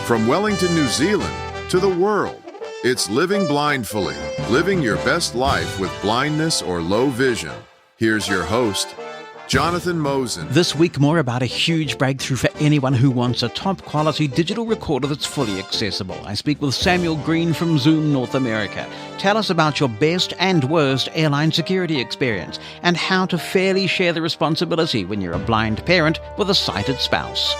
From Wellington, New Zealand to the world, it's Living Blindfully, living your best life with blindness or low vision. Here's your host, Jonathan Mosen. This week, more about a huge breakthrough for anyone who wants a top-quality digital recorder that's fully accessible. I speak with Samuel Greene from Zoom North America. Tell us about your best and worst airline security experience and how to fairly share the responsibility when you're a blind parent with a sighted spouse.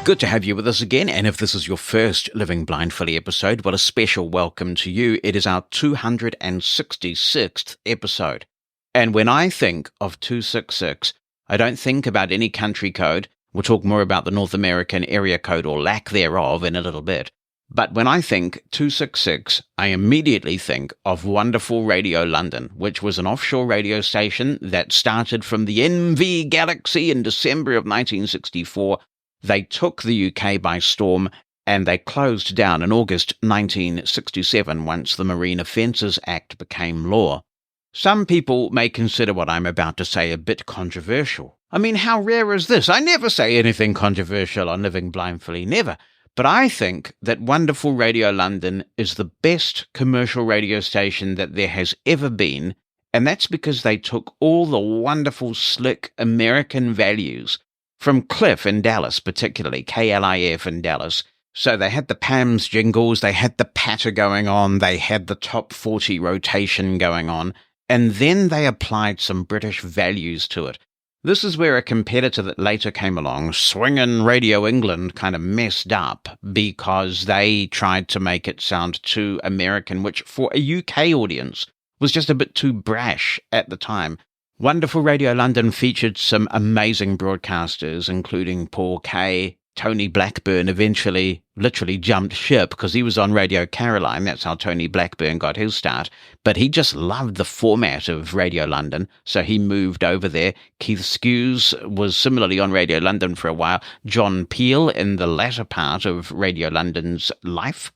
Good to have you with us again, and if this is your first Living Blindfully episode, what a special welcome to you. It is our 266th episode. And when I think of 266, I don't think about any country code. We'll talk more about the North American area code or lack thereof in a little bit. But when I think 266, I immediately think of wonderful Radio London, which was an offshore radio station that started from the MV Galaxy in December of 1964. They took the UK by storm, and they closed down in August 1967 once the Marine Offences Act became law. Some people may consider what I'm about to say a bit controversial. I mean, how rare is this? I never say anything controversial on Living Blindfully, never. But I think that wonderful Radio London is the best commercial radio station that there has ever been, and that's because they took all the wonderful, slick American values from Cliff in Dallas, particularly, KLIF in Dallas. So they had the PAMS jingles, they had the patter going on, they had the top 40 rotation going on, and then they applied some British values to it. This is where a competitor that later came along, Swingin' Radio England, kind of messed up because they tried to make it sound too American, which for a UK audience was just a bit too brash at the time. Wonderful Radio London featured some amazing broadcasters, including Paul Kay. Tony Blackburn eventually literally jumped ship because he was on Radio Caroline. That's how Tony Blackburn got his start. But he just loved the format of Radio London, so he moved over there. Keith Skews was similarly on Radio London for a while. John Peel in the latter part of Radio London's life.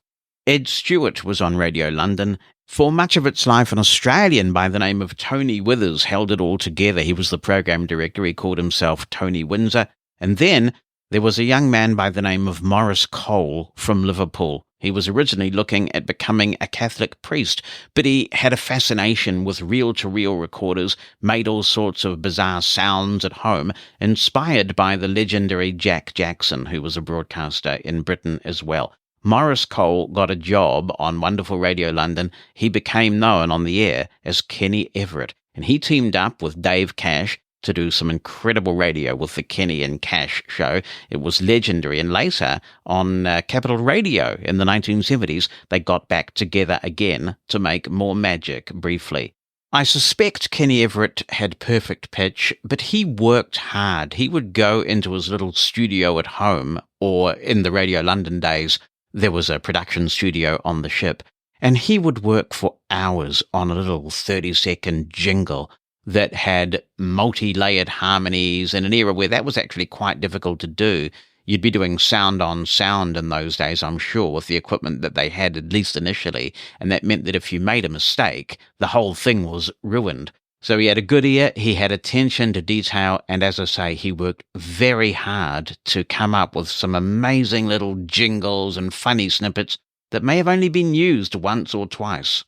Ed Stewart was on Radio London. For much of its life, an Australian by the name of Tony Withers held it all together. He was the program director. He called himself Tony Windsor. And then there was a young man by the name of Maurice Cole from Liverpool. He was originally looking at becoming a Catholic priest, but he had a fascination with reel-to-reel recorders, made all sorts of bizarre sounds at home, inspired by the legendary Jack Jackson, who was a broadcaster in Britain as well. Maurice Cole got a job on wonderful Radio London. He became known on the air as Kenny Everett, and he teamed up with Dave Cash to do some incredible radio with the Kenny and Cash show. It was legendary, and later on Capital Radio in the 1970s, they got back together again to make more magic briefly. I suspect Kenny Everett had perfect pitch, but he worked hard. He would go into his little studio at home, or in the Radio London days, there was a production studio on the ship, and he would work for hours on a little 30-second jingle that had multi-layered harmonies in an era where that was actually quite difficult to do. You'd be doing sound on sound in those days, I'm sure, with the equipment that they had, at least initially, and that meant that if you made a mistake, the whole thing was ruined. So he had a good ear, he had attention to detail, and as I say, he worked very hard to come up with some amazing little jingles and funny snippets that may have only been used once or twice.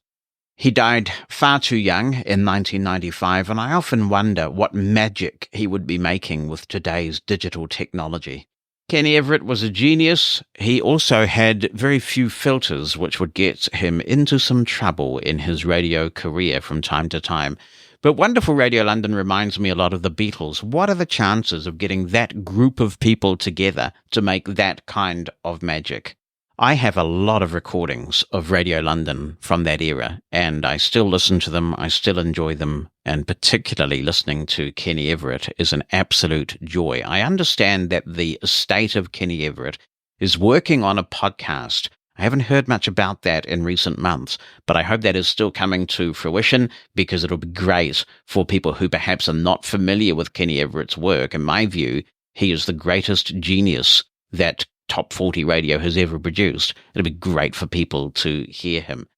He died far too young in 1995, and I often wonder what magic he would be making with today's digital technology. Kenny Everett was a genius. He also had very few filters, which would get him into some trouble in his radio career from time to time. But wonderful Radio London reminds me a lot of the Beatles. What are the chances of getting that group of people together to make that kind of magic? I have a lot of recordings of Radio London from that era, and I still listen to them, I still enjoy them, and particularly listening to Kenny Everett is an absolute joy. I understand that the estate of Kenny Everett is working on a podcast. I haven't heard much about that in recent months, but I hope that is still coming to fruition because it'll be great for people who perhaps are not familiar with Kenny Everett's work. In my view, he is the greatest genius that Top 40 radio has ever produced. It'll be great for people to hear him.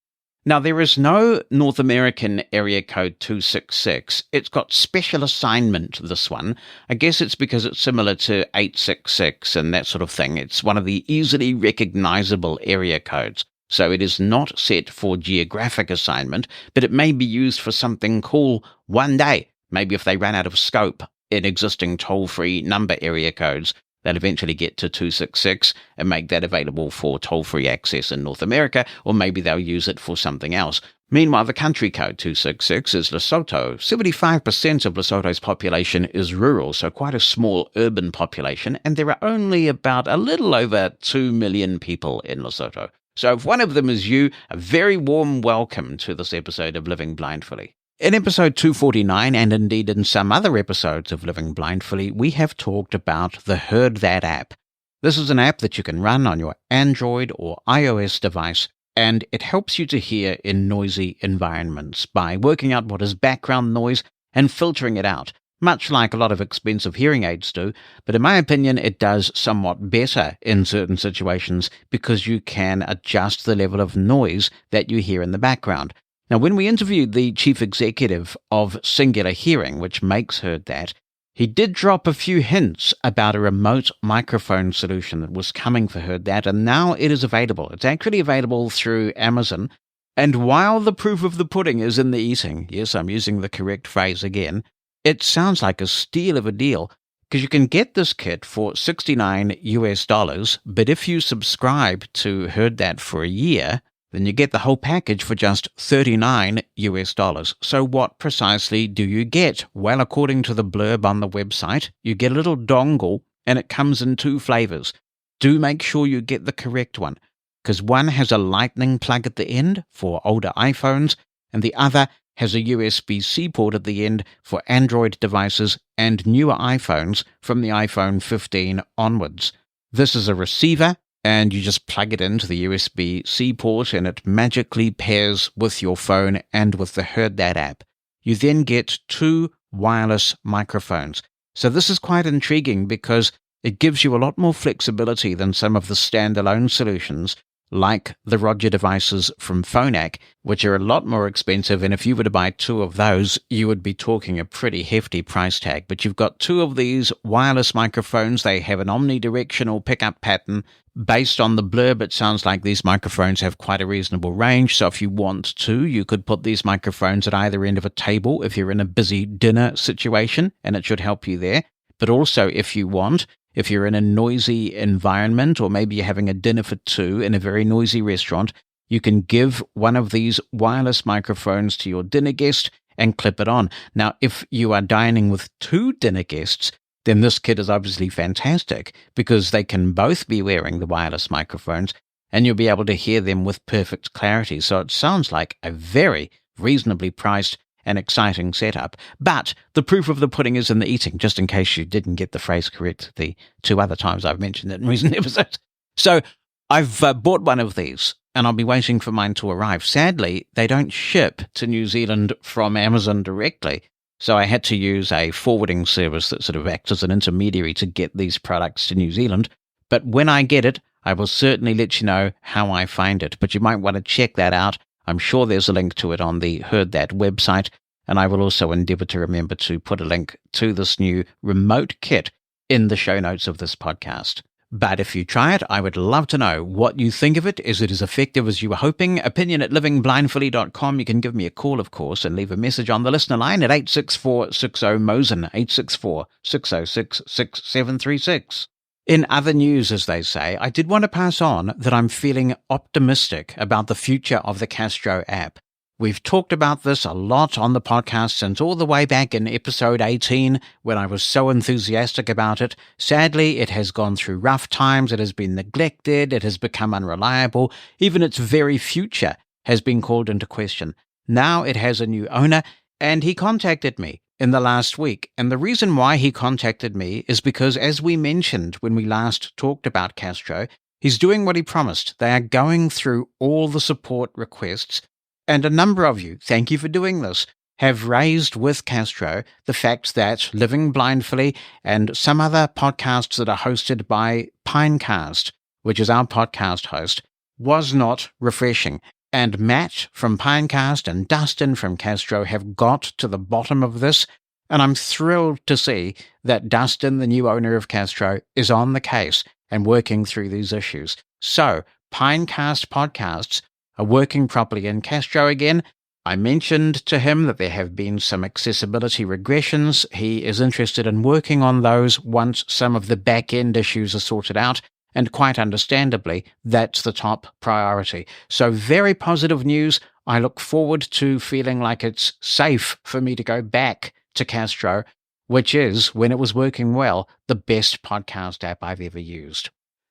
Now, there is no North American area code 266. It's got special assignment, this one. I guess it's because it's similar to 866 and that sort of thing. It's one of the easily recognizable area codes. So it is not set for geographic assignment, but it may be used for something cool one day. Maybe if they run out of scope in existing toll-free number area codes, they'll eventually get to 266 and make that available for toll-free access in North America, or maybe they'll use it for something else. Meanwhile, the country code 266 is Lesotho. 75% of Lesotho's population is rural, so quite a small urban population, and there are only about a little over 2 million people in Lesotho. So if one of them is you, a very warm welcome to this episode of Living Blindfully. In episode 249, and indeed in some other episodes of Living Blindfully, we have talked about the HeardThat app. This is an app that you can run on your Android or iOS device, and it helps you to hear in noisy environments by working out what is background noise and filtering it out, much like a lot of expensive hearing aids do, but in my opinion it does somewhat better in certain situations because you can adjust the level of noise that you hear in the background. Now, when we interviewed the chief executive of Singular Hearing, which makes HeardThat, he did drop a few hints about a remote microphone solution that was coming for HeardThat, and now it is available. It's actually available through Amazon, and while the proof of the pudding is in the eating, yes, I'm using the correct phrase again, it sounds like a steal of a deal, because you can get this kit for $69, but if you subscribe to HeardThat for a year, then you get the whole package for just $39. So what precisely do you get? Well, according to the blurb on the website, you get a little dongle and it comes in 2 flavors. Do make sure you get the correct one, because one has a lightning plug at the end for older iPhones, and the other has a USB-C port at the end for Android devices and newer iPhones from the iPhone 15 onwards. This is a receiver, and you just plug it into the USB-C port and it magically pairs with your phone and with the HeardThat app. You then get 2 wireless microphones. So this is quite intriguing because it gives you a lot more flexibility than some of the standalone solutions, like the Roger devices from Phonak, which are a lot more expensive, and if you were to buy 2 of those, you would be talking a pretty hefty price tag. But you've got 2 of these wireless microphones. They have an omnidirectional pickup pattern. Based on the blurb, it sounds like these microphones have quite a reasonable range, so if you want to, you could put these microphones at either end of a table if you're in a busy dinner situation, and it should help you there. But also, if you want, if you're in a noisy environment, or maybe you're having a dinner for 2 in a very noisy restaurant, you can give one of these wireless microphones to your dinner guest and clip it on. Now, if you are dining with 2 dinner guests, then this kit is obviously fantastic because they can both be wearing the wireless microphones and you'll be able to hear them with perfect clarity. So it sounds like a very reasonably priced and exciting setup. But the proof of the pudding is in the eating, just in case you didn't get the phrase correct the 2 other times I've mentioned it in recent episodes. So I've bought one of these, and I'll be waiting for mine to arrive. Sadly, they don't ship to New Zealand from Amazon directly, so I had to use a forwarding service that sort of acts as an intermediary to get these products to New Zealand. But when I get it, I will certainly let you know how I find it. But you might want to check that out. I'm sure there's a link to it on the HeardThat website, and I will also endeavor to remember to put a link to this new remote kit in the show notes of this podcast. But if you try it, I would love to know what you think of it. Is it as effective as you were hoping? opinion@livingblindfully.com. You can give me a call, of course, and leave a message on the listener line at 864-60-MOSEN, 864-606-6736. In other news, as they say, I did want to pass on that I'm feeling optimistic about the future of the Castro app. We've talked about this a lot on the podcast since all the way back in episode 18 when I was so enthusiastic about it. Sadly, it has gone through rough times, it has been neglected, it has become unreliable, even its very future has been called into question. Now it has a new owner, and he contacted me in the last week. And the reason why he contacted me is because, as we mentioned when we last talked about Castro, he's doing what he promised. They are going through all the support requests. And a number of you, thank you for doing this, have raised with Castro the fact that Living Blindfully and some other podcasts that are hosted by Pinecast, which is our podcast host, was not refreshing. and Matt from Pinecast and Dustin from Castro have got to the bottom of this, and I'm thrilled to see that Dustin, the new owner of Castro, is on the case and working through these issues. So, Pinecast Podcasts are working properly in Castro again. I mentioned to him that there have been some accessibility regressions. He is interested in working on those once some of the back-end issues are sorted out, and quite understandably, that's the top priority. So very positive news. I look forward to feeling like it's safe for me to go back to Castro, which is, when it was working well, the best podcast app I've ever used.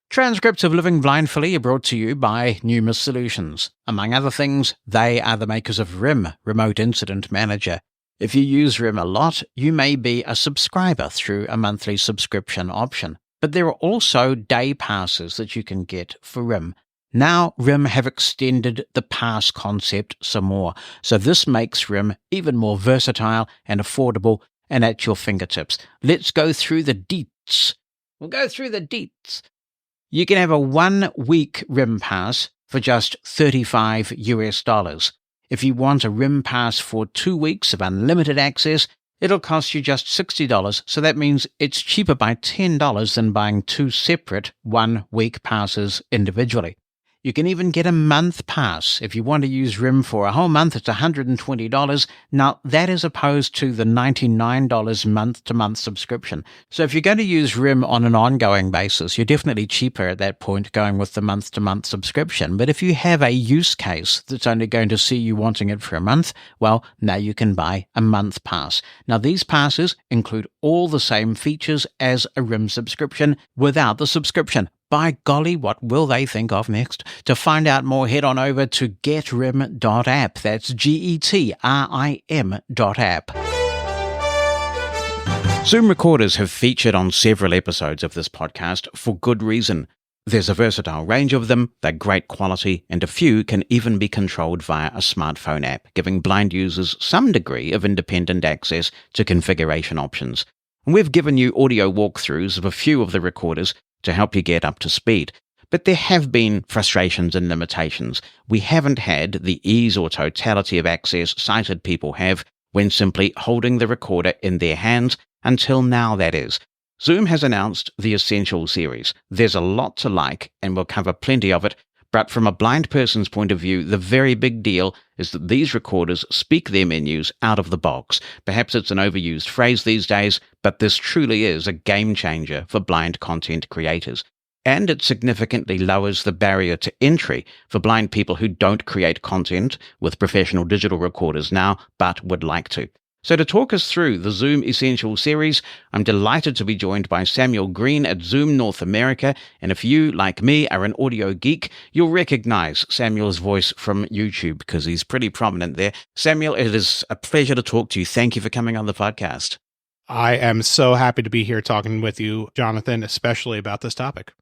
Transcripts of Living Blindfully are brought to you by Numis Solutions. Among other things, they are the makers of RIM, Remote Incident Manager. If you use RIM a lot, you may be a subscriber through a monthly subscription option. But there are also day passes that you can get for RIM. Now RIM have extended the pass concept some more, so this makes RIM even more versatile and affordable and at your fingertips. Let's go through the deets. We'll go through the deets. You can have a 1-week RIM pass for just $35 US. If you want a RIM pass for 2 weeks of unlimited access, it'll cost you just $60, so that means it's cheaper by $10 than buying 2 separate 1-week passes individually. You can even get a month pass. If you want to use RIM for a whole month, it's $120. Now, that is opposed to the $99 month-to-month subscription. So if you're going to use RIM on an ongoing basis, you're definitely cheaper at that point going with the month-to-month subscription. But if you have a use case that's only going to see you wanting it for a month, well, now you can buy a month pass. Now, these passes include all the same features as a RIM subscription without the subscription. By golly, what will they think of next? To find out more, head on over to getrim.app. That's GETRIM.app. Zoom recorders have featured on several episodes of this podcast for good reason. There's a versatile range of them, they're great quality, and a few can even be controlled via a smartphone app, giving blind users some degree of independent access to configuration options. And we've given you audio walkthroughs of a few of the recorders to help you get up to speed. But there have been frustrations and limitations. We haven't had the ease or totality of access sighted people have when simply holding the recorder in their hands, until now that is. Zoom has announced the Essential series. There's a lot to like, and we'll cover plenty of it, but from a blind person's point of view, the very big deal is that these recorders speak their menus out of the box. Perhaps it's an overused phrase these days, but this truly is a game changer for blind content creators. And it significantly lowers the barrier to entry for blind people who don't create content with professional digital recorders now, but would like to. So to talk us through the Zoom Essential series, I'm delighted to be joined by Samuel Greene at Zoom North America. And if you, like me, are an audio geek, you'll recognize Samuel's voice from YouTube because he's pretty prominent there. Samuel, it is a pleasure to talk to you. Thank you for coming on the podcast. I am so happy to be here talking with you, Jonathan, especially about this topic.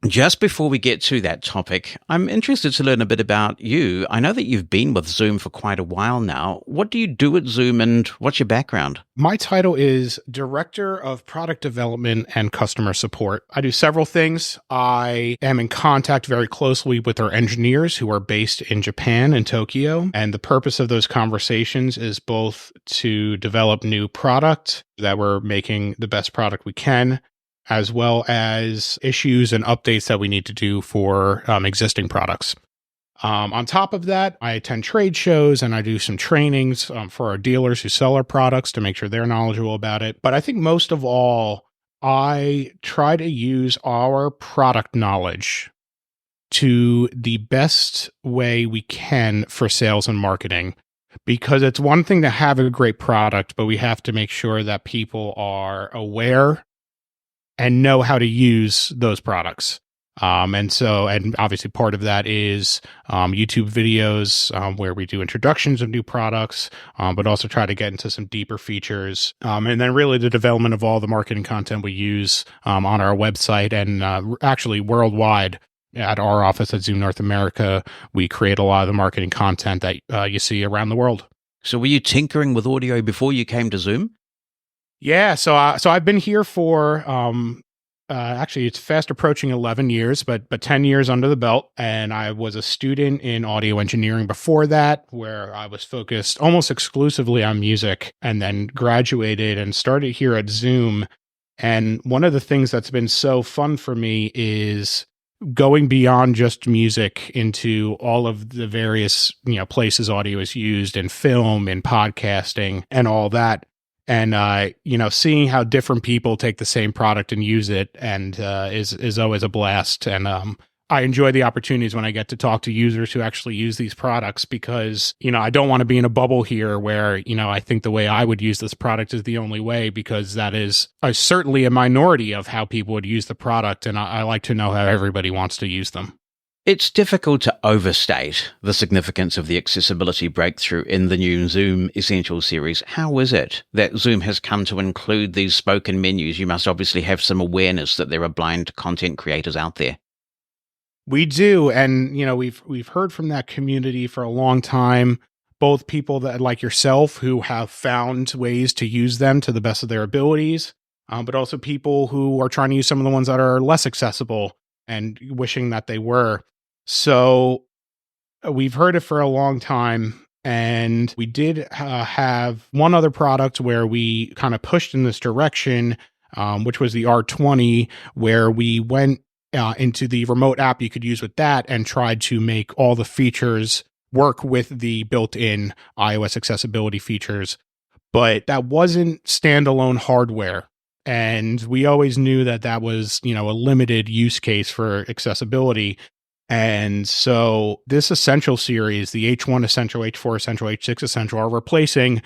Just before we get to that topic, I'm interested to learn a bit about you. I know that you've been with Zoom for quite a while now. What do you do at Zoom and what's your background? My title is Director of Product Development and Customer Support. I do several things. I am in contact very closely with our engineers who are based in Japan and Tokyo. And the purpose of those conversations is both to develop new product that we're making the best product we can, as well as issues and updates that we need to do for existing products. On top of that, I attend trade shows and I do some trainings for our dealers who sell our products to make sure they're knowledgeable about it. But I think most of all, I try to use our product knowledge to the best way we can for sales and marketing. Because it's one thing to have a great product, but we have to make sure that people are aware and know how to use those products. And obviously part of that is YouTube videos where we do introductions of new products, but also try to get into some deeper features. And then really the development of all the marketing content we use on our website and actually worldwide. At our office at Zoom North America, we create a lot of the marketing content that you see around the world. So were you tinkering with audio before you came to Zoom? Yeah, so I've been here for actually, it's fast approaching 11 years, but 10 years under the belt. And I was a student in audio engineering before that, where I was focused almost exclusively on music, and then graduated and started here at Zoom. And one of the things that's been so fun for me is going beyond just music into all of the various, places audio is used in film, in podcasting, and all that. And seeing how different people take the same product and use it, and is always a blast. And I enjoy the opportunities when I get to talk to users who actually use these products, because I don't want to be in a bubble here where I think the way I would use this product is the only way, because that is certainly a minority of how people would use the product, and I like to know how everybody wants to use them. It's difficult to overstate the significance of the accessibility breakthrough in the new Zoom Essentials series. How is it that Zoom has come to include these spoken menus? You must obviously have some awareness that there are blind content creators out there. We do, and we've heard from that community for a long time, both people that like yourself who have found ways to use them to the best of their abilities, but also people who are trying to use some of the ones that are less accessible and wishing that they were. So we've heard it for a long time, and we did have one other product where we kind of pushed in this direction, which was the R20, where we went into the remote app you could use with that and tried to make all the features work with the built-in iOS accessibility features. But that wasn't standalone hardware. And we always knew that was, a limited use case for accessibility. And so this Essential series, the H1 Essential, H4 Essential, H6 Essential, are replacing,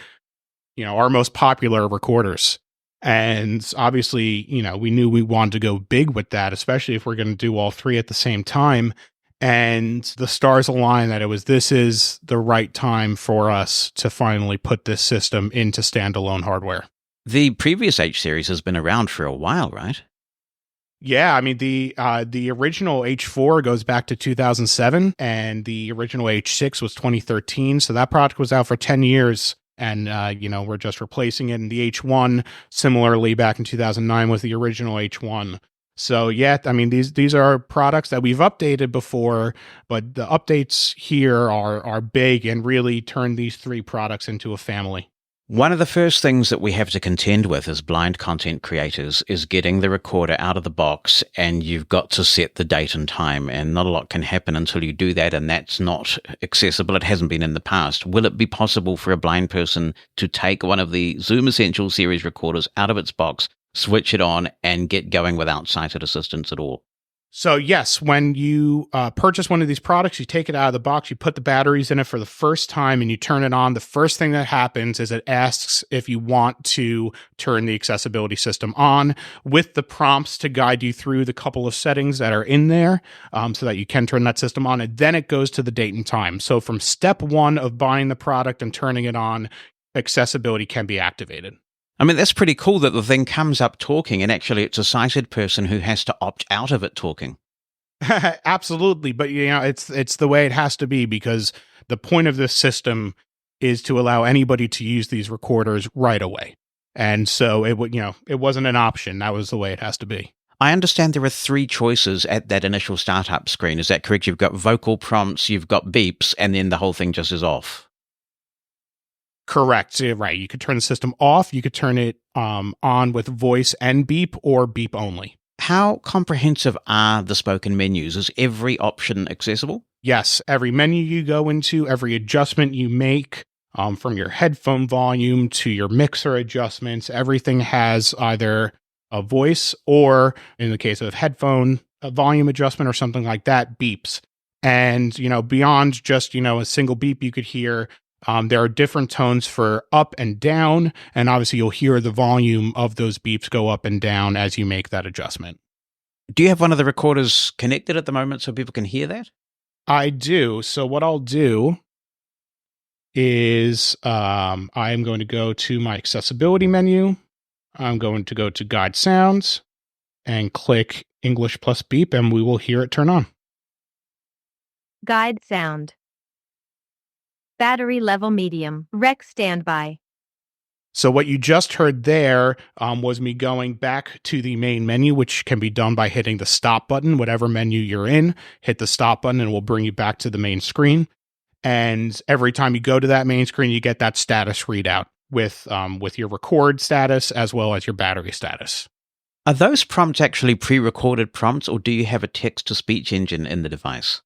our most popular recorders. And obviously, we knew we wanted to go big with that, especially if we're going to do all three at the same time. And the stars aligned that this is the right time for us to finally put this system into standalone hardware. The previous H series has been around for a while, right? Yeah, I mean, the original H4 goes back to 2007, and the original H6 was 2013. So that product was out for 10 years. And, we're just replacing it. And the H1, similarly, back in 2009 was the original H1. So, yeah, I mean, these are products that we've updated before, but the updates here are big and really turn these three products into a family. One of the first things that we have to contend with as blind content creators is getting the recorder out of the box, and you've got to set the date and time, and not a lot can happen until you do that, and that's not accessible. It hasn't been in the past. Will it be possible for a blind person to take one of the Zoom Essential series recorders out of its box, switch it on, and get going without sighted assistance at all? So yes, when you purchase one of these products, you take it out of the box, you put the batteries in it for the first time, and you turn it on. The first thing that happens is it asks if you want to turn the accessibility system on, with the prompts to guide you through the couple of settings that are in there, so that you can turn that system on. And then it goes to the date and time. So from step one of buying the product and turning it on, accessibility can be activated. I mean, that's pretty cool that the thing comes up talking, and actually it's a sighted person who has to opt out of it talking. Absolutely. But, it's the way it has to be, because the point of this system is to allow anybody to use these recorders right away. And so it wasn't an option. That was the way it has to be. I understand there are three choices at that initial startup screen. Is that correct? You've got vocal prompts, you've got beeps, and then the whole thing just is off. Correct. Right. You could turn the system off. You could turn it on with voice and beep, or beep only. How comprehensive are the spoken menus? Is every option accessible? Yes. Every menu you go into, every adjustment you make, from your headphone volume to your mixer adjustments, everything has either a voice or, in the case of headphone, a volume adjustment or something like that, beeps. And, beyond just, a single beep you could hear, there are different tones for up and down, and obviously you'll hear the volume of those beeps go up and down as you make that adjustment. Do you have one of the recorders connected at the moment so people can hear that? I do. So what I'll do is I am going to go to my accessibility menu. I'm going to go to Guide Sounds and click English plus beep, and we will hear it turn on. Guide sound. Battery level medium. Rec standby. So what you just heard there was me going back to the main menu, which can be done by hitting the stop button, whatever menu you're in, hit the stop button and it will bring you back to the main screen. And every time you go to that main screen, you get that status readout with your record status as well as your battery status. Are those prompts actually pre-recorded prompts, or do you have a text-to-speech engine in the device?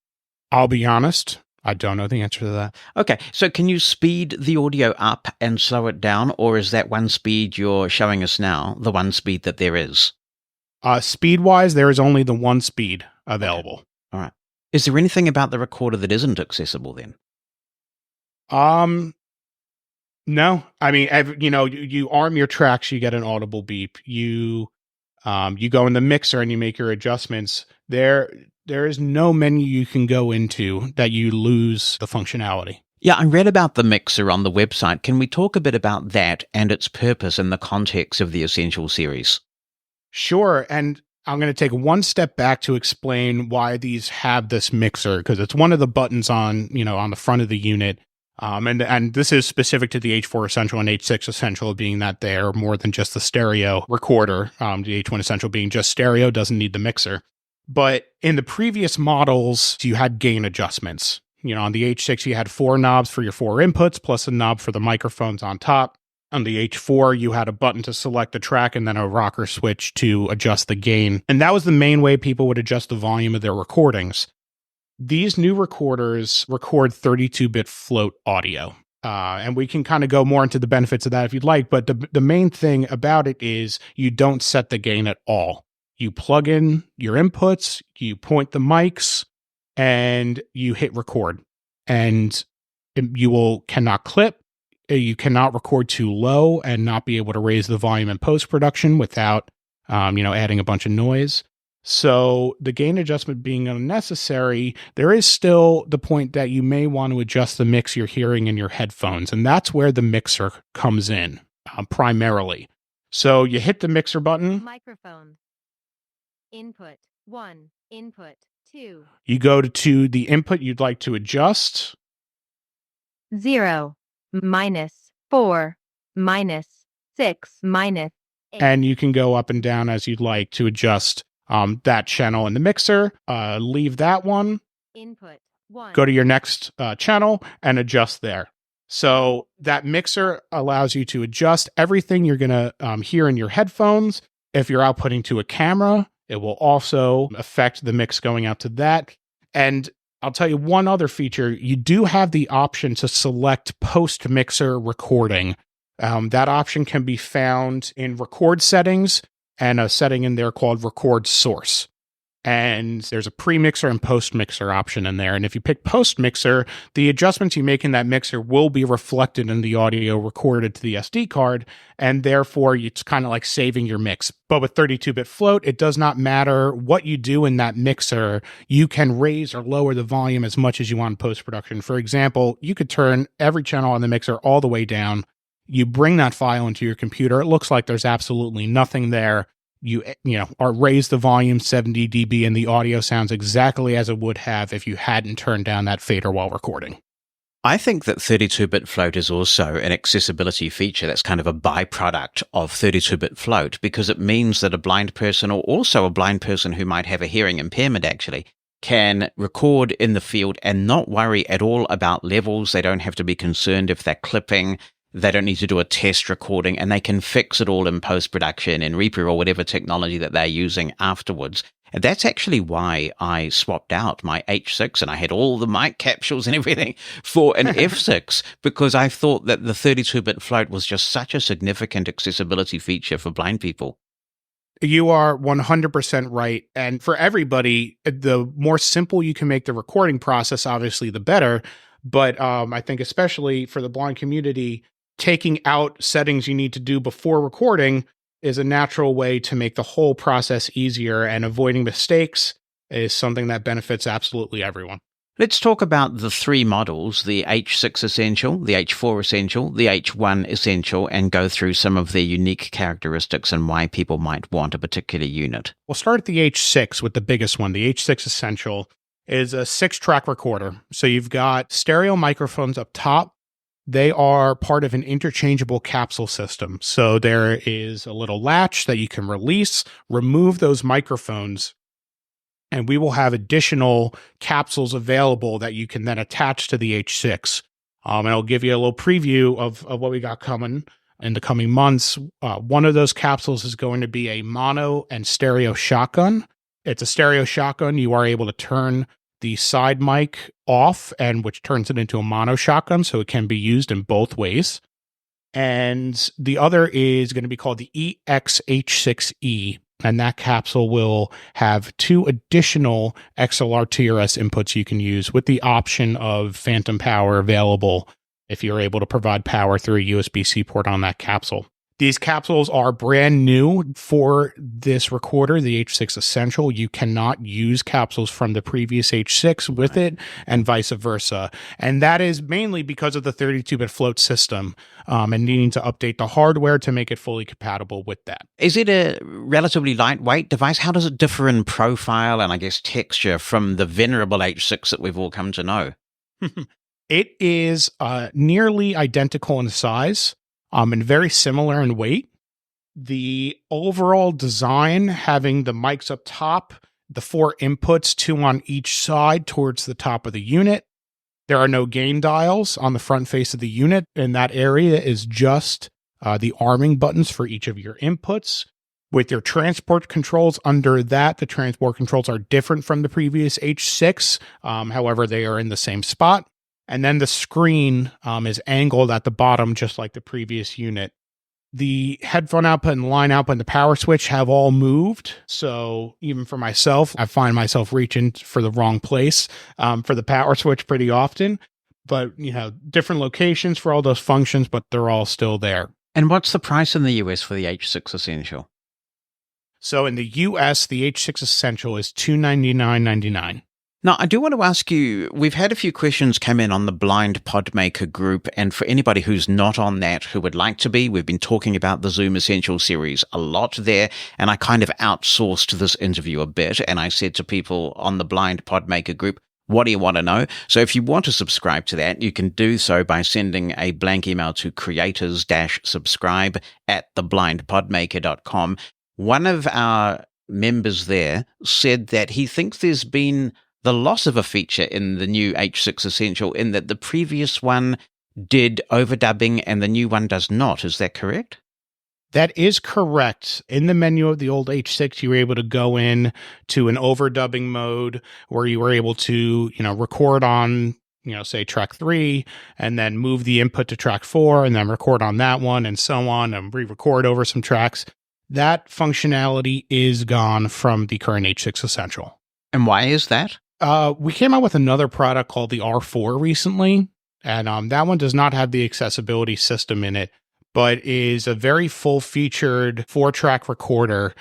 I'll be honest, I don't know the answer to that. Okay, so can you speed the audio up and slow it down, or is that one speed you're showing us now the one speed that there is? Speed-wise, there is only the one speed available. Okay. All right. Is there anything about the recorder that isn't accessible then? No. I mean, you arm your tracks, you get an audible beep. You go in the mixer and you make your adjustments. There is no menu you can go into that you lose the functionality. Yeah, I read about the mixer on the website. Can we talk a bit about that and its purpose in the context of the Essential series? Sure. And I'm going to take one step back to explain why these have this mixer, because it's one of the buttons on the front of the unit. And this is specific to the H4 Essential and H6 Essential, being that they're more than just the stereo recorder. The H1 Essential being just stereo, doesn't need the mixer. But in the previous models, you had gain adjustments. On the H6, you had 4 knobs for your 4 inputs, plus a knob for the microphones on top. On the H4, you had a button to select the track and then a rocker switch to adjust the gain. And that was the main way people would adjust the volume of their recordings. These new recorders record 32-bit float audio. And we can kind of go more into the benefits of that if you'd like. But the main thing about it is you don't set the gain at all. You plug in your inputs, you point the mics, and you hit record. And you cannot clip. You cannot record too low and not be able to raise the volume in post-production without, adding a bunch of noise. So the gain adjustment being unnecessary, there is still the point that you may want to adjust the mix you're hearing in your headphones. And that's where the mixer comes in, primarily. So you hit the mixer button. Microphone. Input 1. Input 2. You go to the input you'd like to adjust. 0. -4. -6. -8. And you can go up and down as you'd like to adjust that channel in the mixer. Leave that one. Input 1. Go to your next channel and adjust there. So that mixer allows you to adjust everything you're going to hear in your headphones. If you're outputting to a camera, it will also affect the mix going out to that. And I'll tell you one other feature. You do have the option to select post-mixer recording. That option can be found in record settings and a setting in there called record source. And there's a pre-mixer and post-mixer option in there. And if you pick post-mixer, the adjustments you make in that mixer will be reflected in the audio recorded to the SD card, and therefore it's kind of like saving your mix. But with 32-bit float, it does not matter what you do in that mixer. You can raise or lower the volume as much as you want in post-production. For example, you could turn every channel on the mixer all the way down. You bring that file into your computer. It looks like there's absolutely nothing there. Or raise the volume 70 dB and the audio sounds exactly as it would have if you hadn't turned down that fader while recording. I think that 32-bit float is also an accessibility feature that's kind of a byproduct of 32-bit float, because it means that a blind person, or also a blind person who might have a hearing impairment actually, can record in the field and not worry at all about levels. They don't have to be concerned if they're clipping. They don't need to do a test recording, and they can fix it all in post-production in Reaper or whatever technology that they're using afterwards. And that's actually why I swapped out my H6 and I had all the mic capsules and everything for an F6, because I thought that the 32-bit float was just such a significant accessibility feature for blind people. You are 100% right. And for everybody, the more simple you can make the recording process, obviously, the better. But I think especially for the blind community, taking out settings you need to do before recording is a natural way to make the whole process easier, and avoiding mistakes is something that benefits absolutely everyone. Let's talk about the 3 models, the H6 Essential, the H4 Essential, the H1 Essential, and go through some of their unique characteristics and why people might want a particular unit. We'll start at the H6 with the biggest one. The H6 Essential is a 6-track recorder. So you've got stereo microphones up top. They are part of an interchangeable capsule system. So there is a little latch that you can release, remove those microphones, and we will have additional capsules available that you can then attach to the H6. And I'll give you a little preview of what we got coming in the coming months. One of those capsules is going to be a mono and stereo shotgun. It's a stereo shotgun. You are able to turn the side mic off, and which turns it into a mono shotgun, so it can be used in both ways. And the other is going to be called the EXH6E, and that capsule will have 2 additional XLR TRS inputs you can use, with the option of phantom power available if you're able to provide power through a USB-C port on that capsule. These capsules are brand new for this recorder, the H6 Essential. You cannot use capsules from the previous H6 with it, and vice versa. And that is mainly because of the 32-bit float system, and needing to update the hardware to make it fully compatible with that. Is it a relatively lightweight device? How does it differ in profile and, I guess, texture from the venerable H6 that we've all come to know? It is nearly identical in size. And very similar in weight. The overall design, having the mics up top, the 4 inputs, 2 on each side towards the top of the unit. There are no gain dials on the front face of the unit, and that area is just the arming buttons for each of your inputs. With your transport controls under that, the transport controls are different from the previous H6. However, they are in the same spot. And then the screen is angled at the bottom, just like the previous unit. The headphone output and line output and the power switch have all moved. So even for myself, I find myself reaching for the wrong place for the power switch pretty often. But, different locations for all those functions, but they're all still there. And what's the price in the US for the H6 Essential? So in the US, the H6 Essential is $299.99. Now, I do want to ask you, we've had a few questions come in on the Blind Podmaker group, and for anybody who's not on that who would like to be, we've been talking about the Zoom Essential series a lot there, and I kind of outsourced this interview a bit, and I said to people on the Blind Podmaker group, what do you want to know? So if you want to subscribe to that, you can do so by sending a blank email to creators-subscribe@theblindpodmaker.com. One of our members there said that he thinks there's been the loss of a feature in the new H6 Essential, in that the previous one did overdubbing and the new one does not. Is that correct? That is correct. In the menu of the old H6, you were able to go in to an overdubbing mode where you were able to, record on, say track 3, and then move the input to track 4, and then record on that one, and so on, and re-record over some tracks. That functionality is gone from the current H6 Essential. And why is that? We came out with another product called the R4 recently, and that one does not have the accessibility system in it, but is a very full-featured 4-track recorder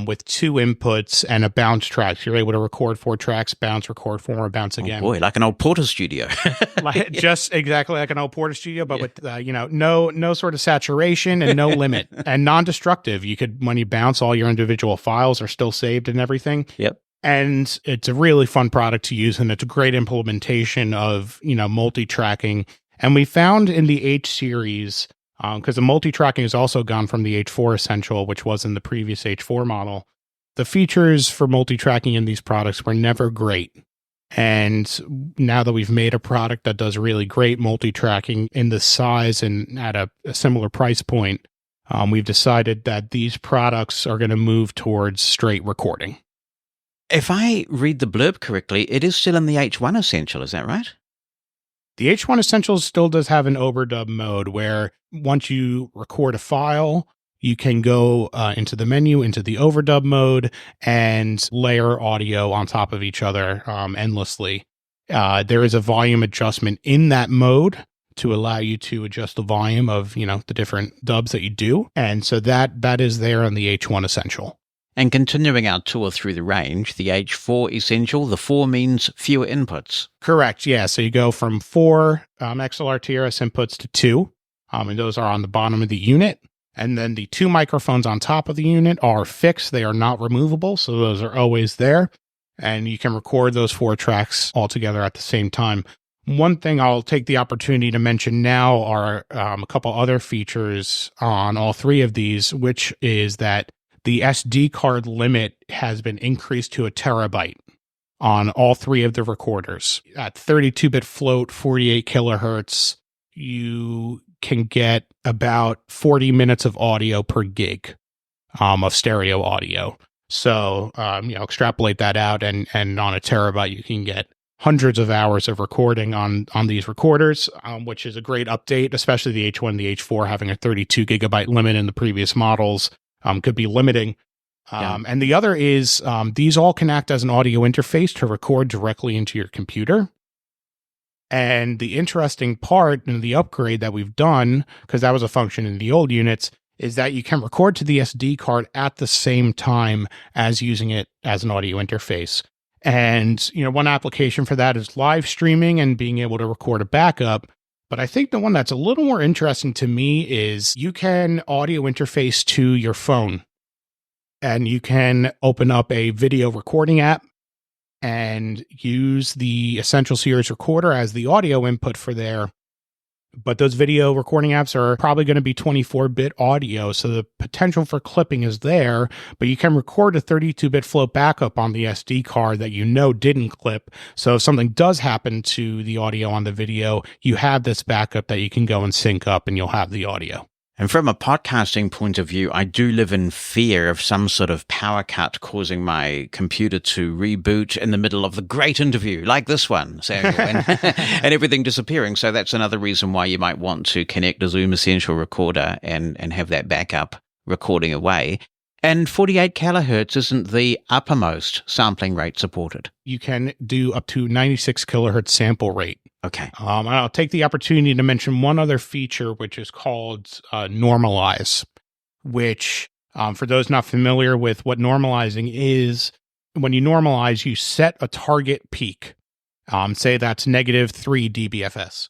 with 2 inputs and a bounce track. You're able to record 4 tracks, bounce, record 4, bounce again. Oh boy, like an old Porter studio. Just exactly like an old Porter studio, but with no sort of saturation and no limit, and non-destructive. You could, when you bounce, all your individual files are still saved and everything. Yep. And it's a really fun product to use, and it's a great implementation of, multi-tracking. And we found in the H series, because the multi-tracking has also gone from the H4 Essential, which was in the previous H4 model, the features for multi-tracking in these products were never great. And now that we've made a product that does really great multi-tracking in the size and at a similar price point, we've decided that these products are going to move towards straight recording. If I read the blurb correctly, it is still in the H1 Essential, is that right? The H1 Essential still does have an overdub mode where once you record a file, you can go into the menu, into the overdub mode, and layer audio on top of each other endlessly. There is a volume adjustment in that mode to allow you to adjust the volume of, the different dubs that you do. And so that is there on the H1 Essential. And continuing our tour through the range, the H4 Essential, the 4 means fewer inputs. Correct, yeah. So you go from 4 XLR TRS inputs to 2, and those are on the bottom of the unit. And then the 2 microphones on top of the unit are fixed. They are not removable, so those are always there. And you can record those 4 tracks all together at the same time. One thing I'll take the opportunity to mention now are a couple other features on all three of these, which is that the SD card limit has been increased to 1 terabyte on all three of the recorders. At 32-bit float, 48 kilohertz, you can get about 40 minutes of audio per gig of stereo audio. So, extrapolate that out, and on 1 terabyte, you can get hundreds of hours of recording on these recorders, which is a great update, especially the H1 and the H4 having a 32 gigabyte limit in the previous models could be limiting. And the other is these all can act as an audio interface to record directly into your computer. And the interesting part in the upgrade that we've done, because that was a function in the old units, is that you can record to the SD card at the same time as using it as an audio interface. And, one application for that is live streaming and being able to record a backup. But I think the one that's a little more interesting to me is you can audio interface to your phone, and you can open up a video recording app and use the Essential Series recorder as the audio input for there. But those video recording apps are probably going to be 24-bit audio, so the potential for clipping is there, but you can record a 32-bit float backup on the SD card that didn't clip. So if something does happen to the audio on the video, you have this backup that you can go and sync up, and you'll have the audio. And from a podcasting point of view, I do live in fear of some sort of power cut causing my computer to reboot in the middle of the great interview, like this one, Samuel, and everything disappearing. So that's another reason why you might want to connect a Zoom Essential recorder and have that backup recording away. And 48 kilohertz isn't the uppermost sampling rate supported. You can do up to 96 kilohertz sample rate. Okay. I'll take the opportunity to mention one other feature, which is called normalize, which, for those not familiar with what normalizing is, when you normalize, you set a target peak, say that's -3 dBFS,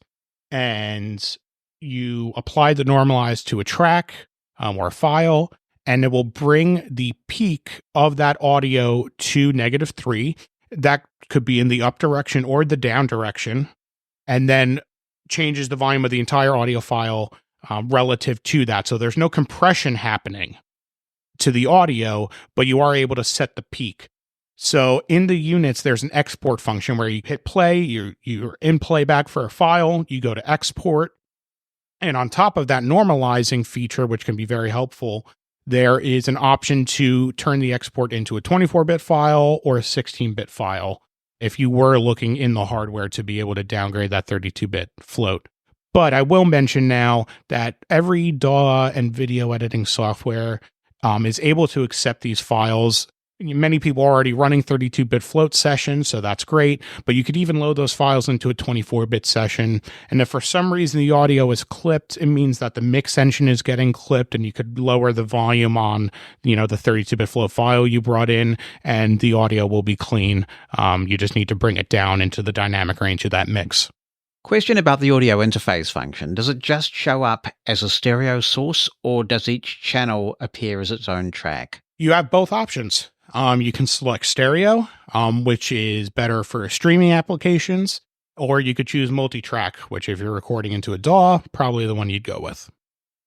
and you apply the normalize to a track or a file, and it will bring the peak of that audio to -3. That could be in the up direction or the down direction, and then changes the volume of the entire audio file relative to that. So there's no compression happening to the audio, but you are able to set the peak. So in the units, there's an export function where you hit play, you're in playback for a file, you go to export, and on top of that normalizing feature, which can be very helpful, there is an option to turn the export into a 24-bit file or a 16-bit file if you were looking in the hardware to be able to downgrade that 32-bit float. But I will mention now that every DAW and video editing software is able to accept these files. Many people are already running 32-bit float sessions, so that's great, but you could even load those files into a 24-bit session. And if for some reason the audio is clipped, it means that the mix engine is getting clipped, and you could lower the volume on, the 32-bit float file you brought in, and the audio will be clean. You just need to bring it down into the dynamic range of that mix. Question about the audio interface function. Does it just show up as a stereo source, or does each channel appear as its own track? You have both options. You can select stereo, which is better for streaming applications, or you could choose multi-track, which if you're recording into a DAW, probably the one you'd go with.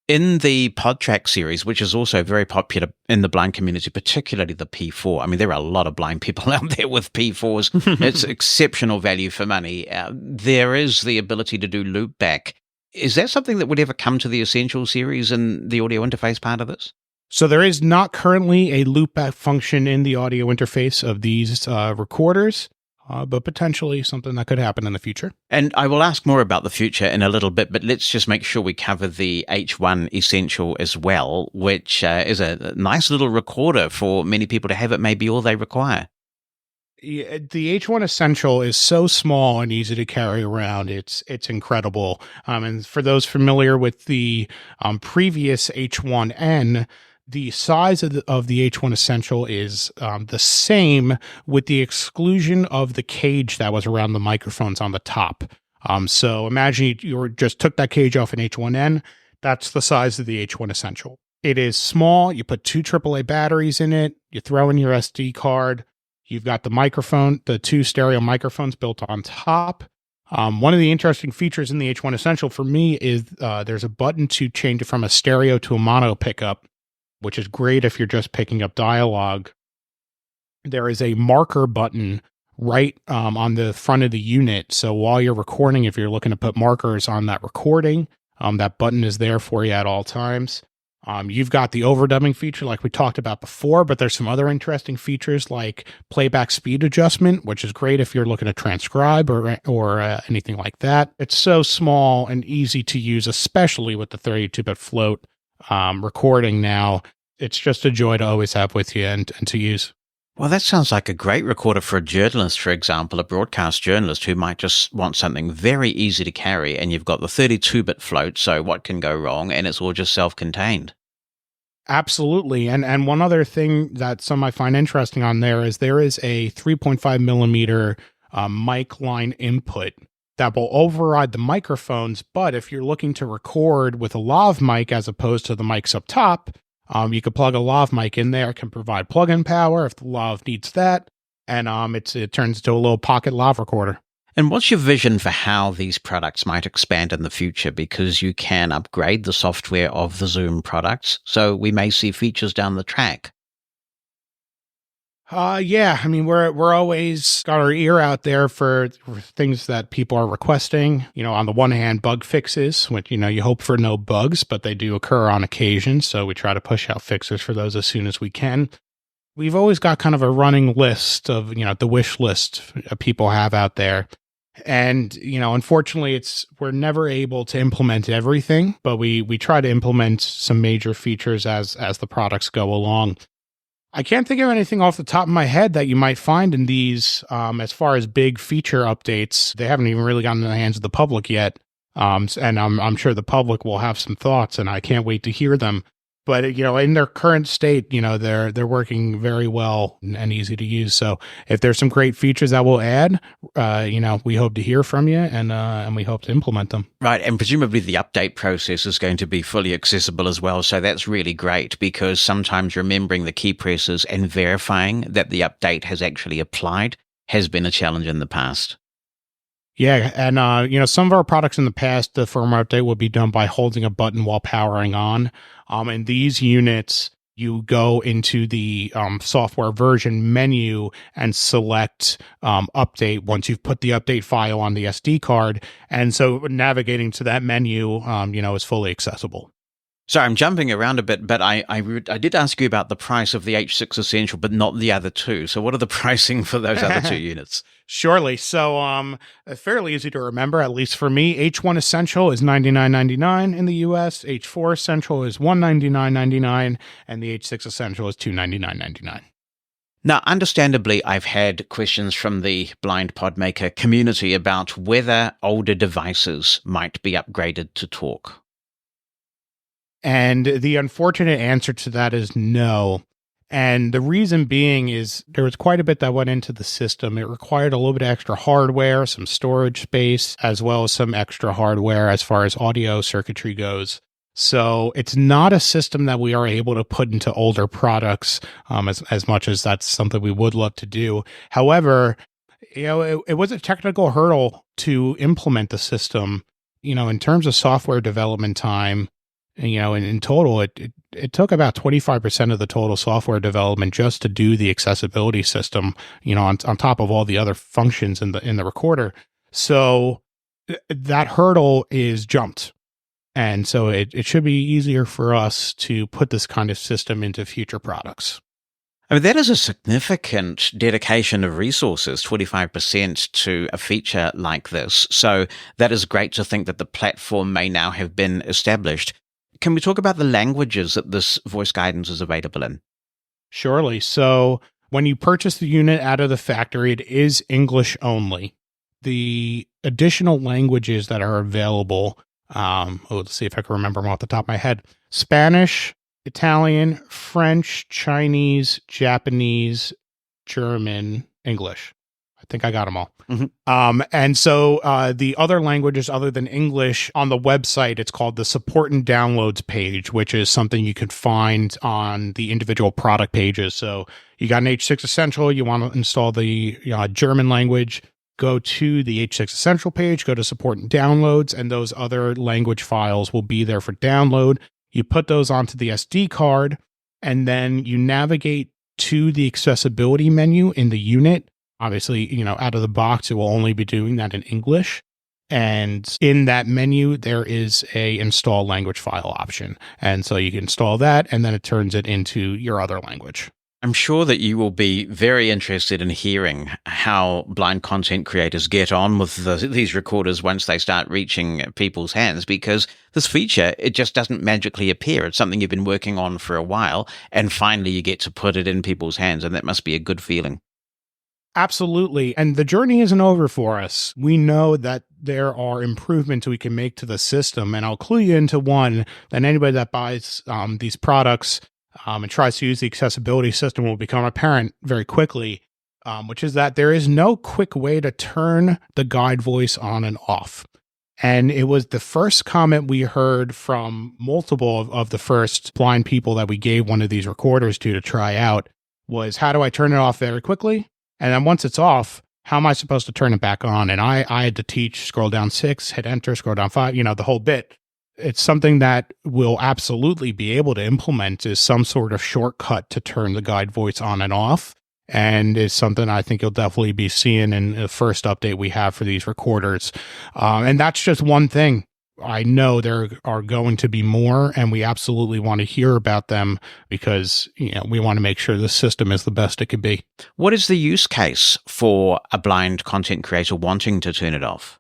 In the PodTrack series, which is also very popular in the blind community, particularly the P4, I mean, there are a lot of blind people out there with P4s. It's exceptional value for money. There is the ability to do loopback. Is that something that would ever come to the Essential series and the audio interface part of this? So there is not currently a loopback function in the audio interface of these recorders, but potentially something that could happen in the future. And I will ask more about the future in a little bit, but let's just make sure we cover the H1 Essential as well, which is a nice little recorder for many people to have. It may be all they require. Yeah, the H1 Essential is so small and easy to carry around. It's incredible. And for those familiar with the previous H1N, the size of the H1 Essential is the same, with the exclusion of the cage that was around the microphones on the top. So imagine you just took that cage off an H1N. That's the size of the H1 Essential. It is small. You put 2 AAA batteries in it. You throw in your SD card. You've got the microphone, the 2 stereo microphones built on top. One of the interesting features in the H1 Essential for me is there's a button to change it from a stereo to a mono pickup, which is great if you're just picking up dialogue. There is a marker button right on the front of the unit. So while you're recording, if you're looking to put markers on that recording, that button is there for you at all times. You've got the overdubbing feature like we talked about before, but there's some other interesting features like playback speed adjustment, which is great if you're looking to transcribe or anything like that. It's so small and easy to use, especially with the 32-bit float recording now. It's just a joy to always have with you and to use. Well, that sounds like a great recorder for a journalist, for example, a broadcast journalist who might just want something very easy to carry, and you've got the 32-bit float, so what can go wrong? And it's all just self-contained. Absolutely. And one other thing that some I find interesting on there is a 3.5 millimeter mic line input that will override the microphones, but if you're looking to record with a lav mic as opposed to the mics up top, you could plug a lav mic in there. It can provide plug-in power if the lav needs that, and it turns into a little pocket lav recorder. And what's your vision for how these products might expand in the future? Because you can upgrade the software of the Zoom products, so we may see features down the track. Yeah, I mean, we're always got our ear out there for things that people are requesting. You know, on the one hand, bug fixes, which, you know, you hope for no bugs, but they do occur on occasion. So we try to push out fixes for those as soon as we can. We've always got kind of a running list of, you know, the wish list people have out there. And, you know, unfortunately, we're never able to implement everything, but we try to implement some major features as the products go along. I can't think of anything off the top of my head that you might find in these as far as big feature updates. They haven't even really gotten in the hands of the public yet. And I'm sure the public will have some thoughts, and I can't wait to hear them. But, you know, in their current state, you know, they're working very well and easy to use. So if there's some great features that we'll add, you know, we hope to hear from you and we hope to implement them. Right. And presumably the update process is going to be fully accessible as well. So that's really great, because sometimes remembering the key presses and verifying that the update has actually applied has been a challenge in the past. Yeah, and you know, some of our products in the past, the firmware update would be done by holding a button while powering on. In these units, you go into the software version menu and select update once you've put the update file on the SD card. And so navigating to that menu, you know, is fully accessible. Sorry, I'm jumping around a bit, but I did ask you about the price of the H6 Essential, but not the other two. So what are the pricing for those other two units? Surely. So fairly easy to remember, at least for me. H1 Essential is $99.99 in the US. H4 Essential is $199.99. And the H6 Essential is $299.99. Now, understandably, I've had questions from the blind podmaker community about whether older devices might be upgraded to talk. And the unfortunate answer to that is no. And the reason being is there was quite a bit that went into the system. It required a little bit of extra hardware, some storage space, as well as some extra hardware as far as audio circuitry goes. So it's not a system that we are able to put into older products as much as that's something we would love to do. However, you know, it was a technical hurdle to implement the system. You know, in terms of software development time, you know, in total, it took about 25% of the total software development just to do the accessibility system, you know, on top of all the other functions in the recorder. So that hurdle is jumped. And so it should be easier for us to put this kind of system into future products. I mean, that is a significant dedication of resources, 25% to a feature like this. So that is great to think that the platform may now have been established. Can we talk about the languages that this voice guidance is available in? Surely. So when you purchase the unit out of the factory, it is English only. The additional languages that are available, let's see if I can remember them off the top of my head. Spanish, Italian, French, Chinese, Japanese, German, English. I think I got them all. Mm-hmm. And so the other languages other than English on the website, it's called the support and downloads page, which is something you can find on the individual product pages. So you got an H6 Essential, you want to install the German language, go to the H6 Essential page, go to support and downloads, and those other language files will be there for download. You put those onto the SD card, and then you navigate to the accessibility menu in the unit. Obviously, out of the box, it will only be doing that in English. And in that menu, there is a install language file option. And so you can install that, and then it turns it into your other language. I'm sure that you will be very interested in hearing how blind content creators get on with these recorders once they start reaching people's hands, because this feature, it just doesn't magically appear. It's something you've been working on for a while, and finally you get to put it in people's hands, and that must be a good feeling. Absolutely. And the journey isn't over for us. We know that there are improvements we can make to the system. And I'll clue you into one that anybody that buys these products and tries to use the accessibility system will become apparent very quickly, which is that there is no quick way to turn the guide voice on and off. And it was the first comment we heard from multiple of the first blind people that we gave one of these recorders to try out was, how do I turn it off very quickly? And then once it's off, how am I supposed to turn it back on? And I had to teach, scroll down 6, hit enter, scroll down 5, the whole bit. It's something that we'll absolutely be able to implement is some sort of shortcut to turn the guide voice on and off. And it's something I think you'll definitely be seeing in the first update we have for these recorders. And that's just one thing. I know there are going to be more, and we absolutely want to hear about them because, we want to make sure the system is the best it could be. What is the use case for a blind content creator wanting to turn it off?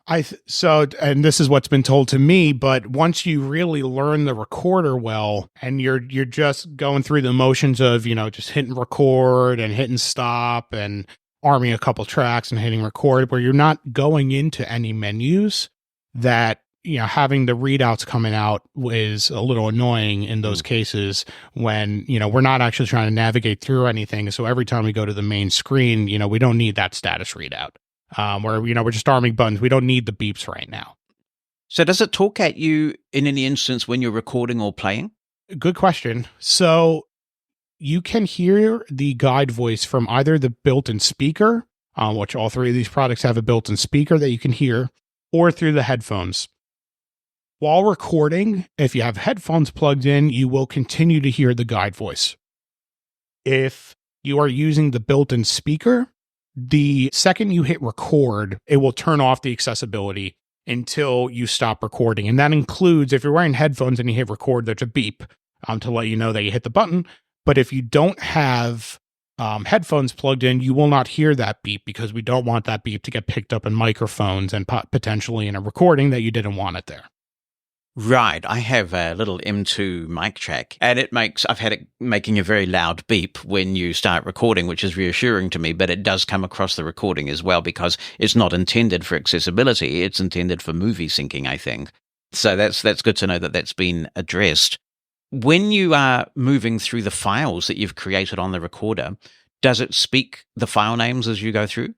And this is what's been told to me, but once you really learn the recorder well, and you're just going through the motions of, just hitting record and hitting stop and arming a couple tracks and hitting record, where you're not going into any menus, that having the readouts coming out is a little annoying in those cases when we're not actually trying to navigate through anything. So every time we go to the main screen, we don't need that status readout where we're just arming buttons. We don't need the beeps right now. So does it talk at you in any instance when you're recording or playing? Good question. So you can hear the guide voice from either the built-in speaker, which all three of these products have a built-in speaker that you can hear, or through the headphones. While recording, if you have headphones plugged in, you will continue to hear the guide voice. If you are using the built-in speaker, the second you hit record, it will turn off the accessibility until you stop recording. And that includes, if you're wearing headphones and you hit record, there's a beep to let you know that you hit the button. But if you don't have headphones plugged in, you will not hear that beep because we don't want that beep to get picked up in microphones and potentially in a recording that you didn't want it there. Right. I have a little M2 mic track, and I've had it making a very loud beep when you start recording, which is reassuring to me, but it does come across the recording as well because it's not intended for accessibility. It's intended for movie syncing, I think. So that's good to know that that's been addressed. When you are moving through the files that you've created on the recorder, does it speak the file names as you go through?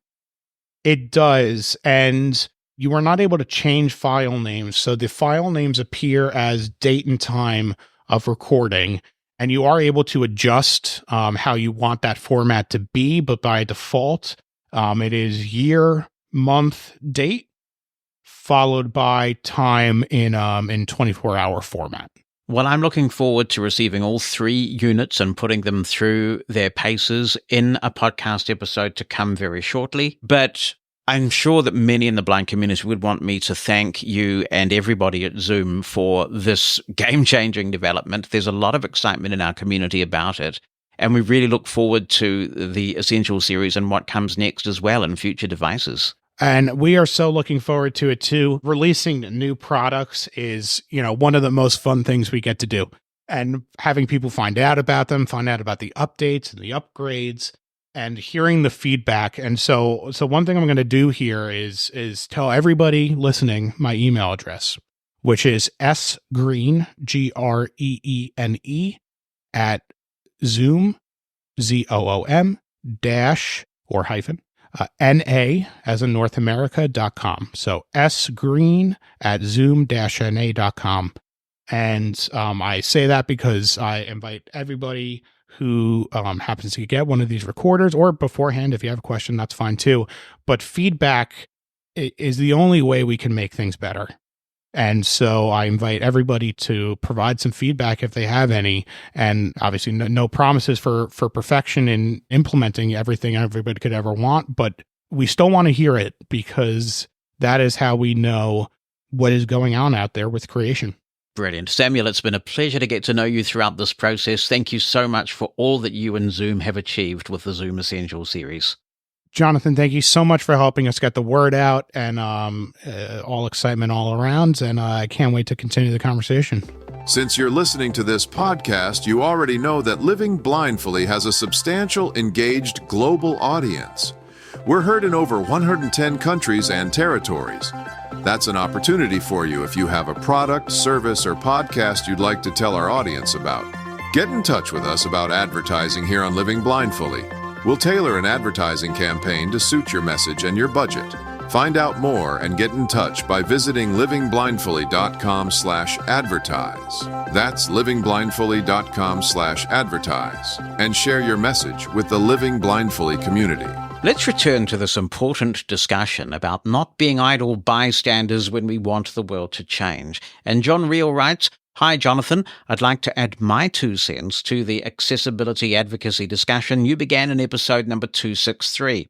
It does, and you are not able to change file names. So the file names appear as date and time of recording, and you are able to adjust how you want that format to be, but by default, it is year, month, date, followed by time in 24-hour format. Well, I'm looking forward to receiving all 3 units and putting them through their paces in a podcast episode to come very shortly. But I'm sure that many in the blind community would want me to thank you and everybody at Zoom for this game-changing development. There's a lot of excitement in our community about it, and we really look forward to the Essential series and what comes next as well in future devices. And we are so looking forward to it too. Releasing new products is, one of the most fun things we get to do. And having people find out about them, find out about the updates and the upgrades, and hearing the feedback. And so one thing I'm going to do here is tell everybody listening my email address, which is sgreene, Greene, at Zoom, ZOOM, dash, or hyphen, NA, as in North America.com. So sgreene at zoom-na.com. And I say that because I invite everybody who happens to get one of these recorders, or beforehand, if you have a question, that's fine too. But feedback is the only way we can make things better. And so I invite everybody to provide some feedback if they have any. And obviously no promises for perfection in implementing everything everybody could ever want, but we still want to hear it, because that is how we know what is going on out there with creation. Brilliant. Samuel, it's been a pleasure to get to know you throughout this process. Thank you so much for all that you and Zoom have achieved with the Zoom Essentials series. Jonathan, thank you so much for helping us get the word out, and all excitement all around. And I can't wait to continue the conversation. Since you're listening to this podcast, you already know that Living Blindfully has a substantial, engaged global audience. We're heard in over 110 countries and territories. That's an opportunity for you if you have a product, service, or podcast you'd like to tell our audience about. Get in touch with us about advertising here on Living Blindfully. We'll tailor an advertising campaign to suit your message and your budget. Find out more and get in touch by visiting livingblindfully.com/advertise. That's livingblindfully.com/advertise. And share your message with the Living Blindfully community. Let's return to this important discussion about not being idle bystanders when we want the world to change. And John Reel writes, "Hi, Jonathan. I'd like to add my 2 cents to the accessibility advocacy discussion you began in episode number 263.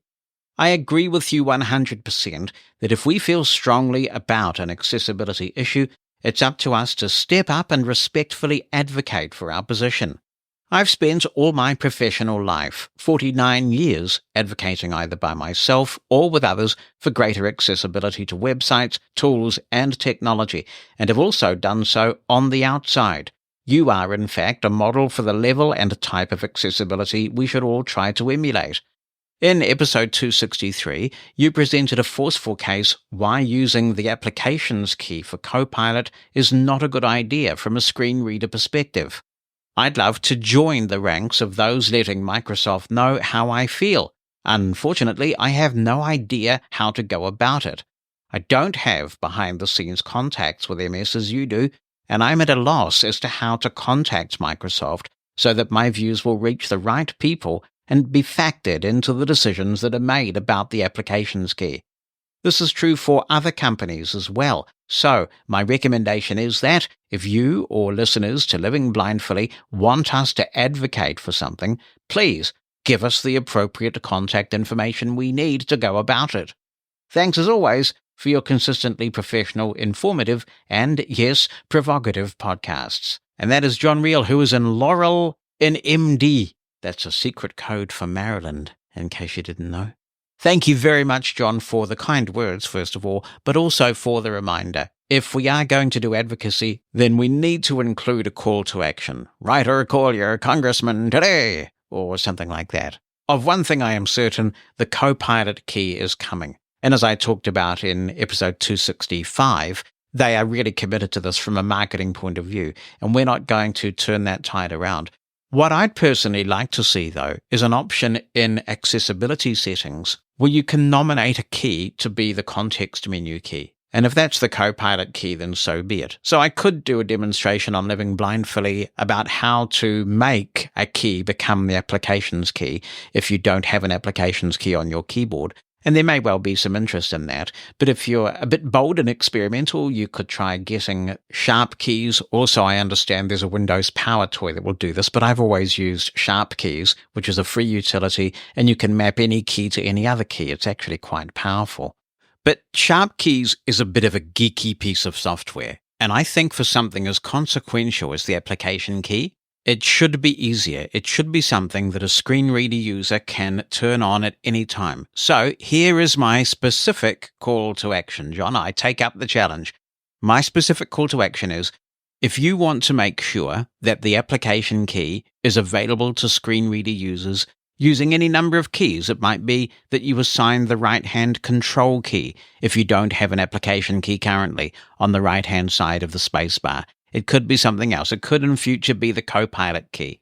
I agree with you 100% that if we feel strongly about an accessibility issue, it's up to us to step up and respectfully advocate for our position. I've spent all my professional life, 49 years, advocating either by myself or with others for greater accessibility to websites, tools, and technology, and have also done so on the outside. You are, in fact, a model for the level and type of accessibility we should all try to emulate. In episode 263, you presented a forceful case why using the applications key for Copilot is not a good idea from a screen reader perspective. I'd love to join the ranks of those letting Microsoft know how I feel. Unfortunately, I have no idea how to go about it. I don't have behind-the-scenes contacts with MS as you do, and I'm at a loss as to how to contact Microsoft so that my views will reach the right people and be factored into the decisions that are made about the applications key. This is true for other companies as well. So, my recommendation is that if you or listeners to Living Blindfully want us to advocate for something, please give us the appropriate contact information we need to go about it. Thanks as always for your consistently professional, informative, and, yes, provocative podcasts. And that is John Reel, who is in Laurel in MD. That's a secret code for Maryland, in case you didn't know. Thank you very much, John, for the kind words, first of all, but also for the reminder. If we are going to do advocacy, then we need to include a call to action. Write or call your congressman today, or something like that. Of one thing I am certain, the Copilot key is coming. And as I talked about in episode 265, they are really committed to this from a marketing point of view, and we're not going to turn that tide around. What I'd personally like to see, though, is an option in accessibility settings where you can nominate a key to be the context menu key. And if that's the Copilot key, then so be it. So I could do a demonstration on Living Blindfully about how to make a key become the applications key if you don't have an applications key on your keyboard. And there may well be some interest in that. But if you're a bit bold and experimental, you could try getting Sharp keys. Also, I understand there's a Windows Power toy that will do this, but I've always used Sharp keys, which is a free utility, and you can map any key to any other key. It's actually quite powerful. But Sharp keys is a bit of a geeky piece of software. And I think for something as consequential as the application key, it should be easier. It should be something that a screen reader user can turn on at any time. So here is my specific call to action, John. I take up the challenge. My specific call to action is, if you want to make sure that the application key is available to screen reader users using any number of keys, it might be that you assign the right-hand control key if you don't have an application key currently on the right-hand side of the spacebar. It could be something else. It could in future be the Copilot key.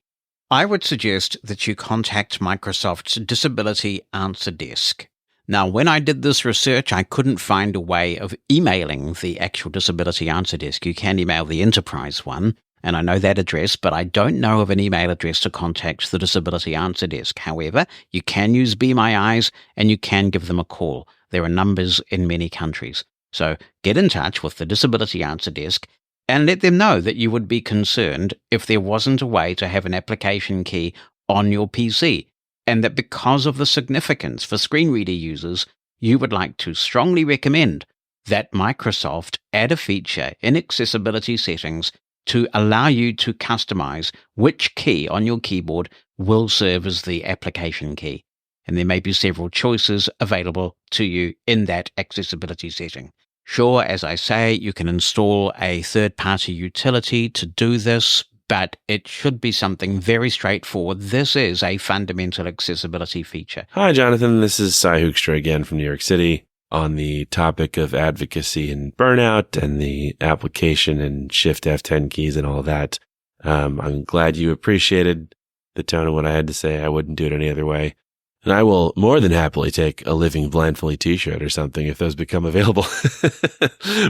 I would suggest that you contact Microsoft's Disability Answer Desk. Now, when I did this research, I couldn't find a way of emailing the actual Disability Answer Desk. You can email the enterprise one, and I know that address, but I don't know of an email address to contact the Disability Answer Desk. However, you can use Be My Eyes, and you can give them a call. There are numbers in many countries. So get in touch with the Disability Answer Desk and let them know that you would be concerned if there wasn't a way to have an application key on your PC, and that because of the significance for screen reader users, you would like to strongly recommend that Microsoft add a feature in accessibility settings to allow you to customize which key on your keyboard will serve as the application key. And there may be several choices available to you in that accessibility setting. Sure, as I say, you can install a third-party utility to do this, but it should be something very straightforward. This is a fundamental accessibility feature. Hi, Jonathan. This is Cy Hoekstra again from New York City on the topic of advocacy and burnout and the application and Shift F10 keys and all that. I'm glad you appreciated the tone of what I had to say. I wouldn't do it any other way. And I will more than happily take a Living Blindfully t-shirt or something if those become available.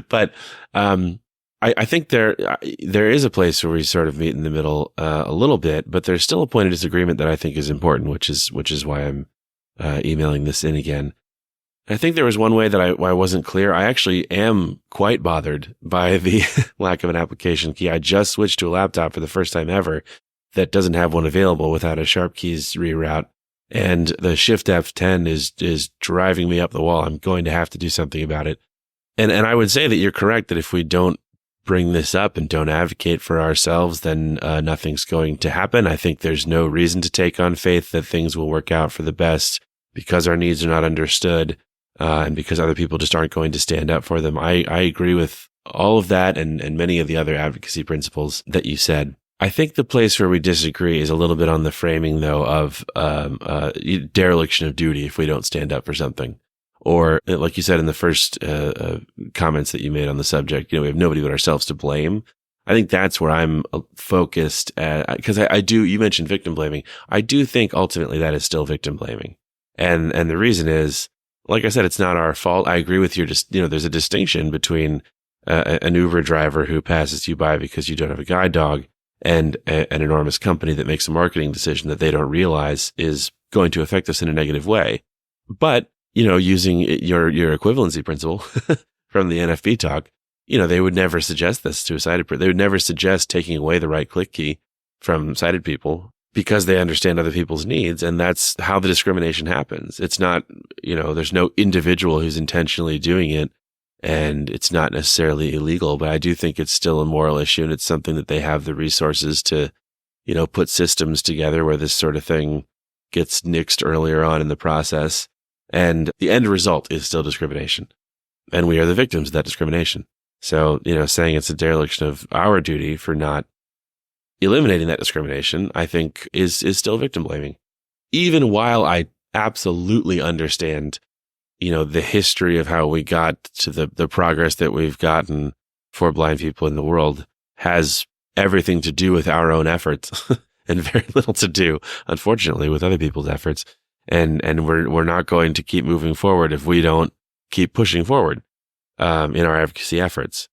But I think there is a place where we sort of meet in the middle a little bit, but there's still a point of disagreement that I think is important, which is why I'm emailing this in again. I think there was one way that I wasn't clear. I actually am quite bothered by the lack of an application key. I just switched to a laptop for the first time ever that doesn't have one available without a Sharp keys reroute. And the Shift F10 is driving me up the wall. I'm going to have to do something about it. And I would say that you're correct that if we don't bring this up and don't advocate for ourselves, then nothing's going to happen. I think there's no reason to take on faith that things will work out for the best because our needs are not understood and because other people just aren't going to stand up for them. I agree with all of that and many of the other advocacy principles that you said. I think the place where we disagree is a little bit on the framing, though, of dereliction of duty if we don't stand up for something. Or, like you said in the first comments that you made on the subject, we have nobody but ourselves to blame. I think that's where I'm focused at, because you mentioned victim blaming. I do think ultimately that is still victim blaming. And the reason is, like I said, it's not our fault. I agree with there's a distinction between an Uber driver who passes you by because you don't have a guide dog and an enormous company that makes a marketing decision that they don't realize is going to affect us in a negative way. But, using your equivalency principle from the NFB talk, they would never suggest this to a sighted person. They would never suggest taking away the right click key from sighted people because they understand other people's needs. And that's how the discrimination happens. It's not, there's no individual who's intentionally doing it. And it's not necessarily illegal, but I do think it's still a moral issue, and it's something that they have the resources to, put systems together where this sort of thing gets nixed earlier on in the process. And the end result is still discrimination. And we are the victims of that discrimination. So, saying it's a dereliction of our duty for not eliminating that discrimination, I think is still victim blaming. Even while I absolutely understand the history of how we got to the progress that we've gotten for blind people in the world has everything to do with our own efforts and very little to do, unfortunately, with other people's efforts. And we're not going to keep moving forward if we don't keep pushing forward in our advocacy efforts.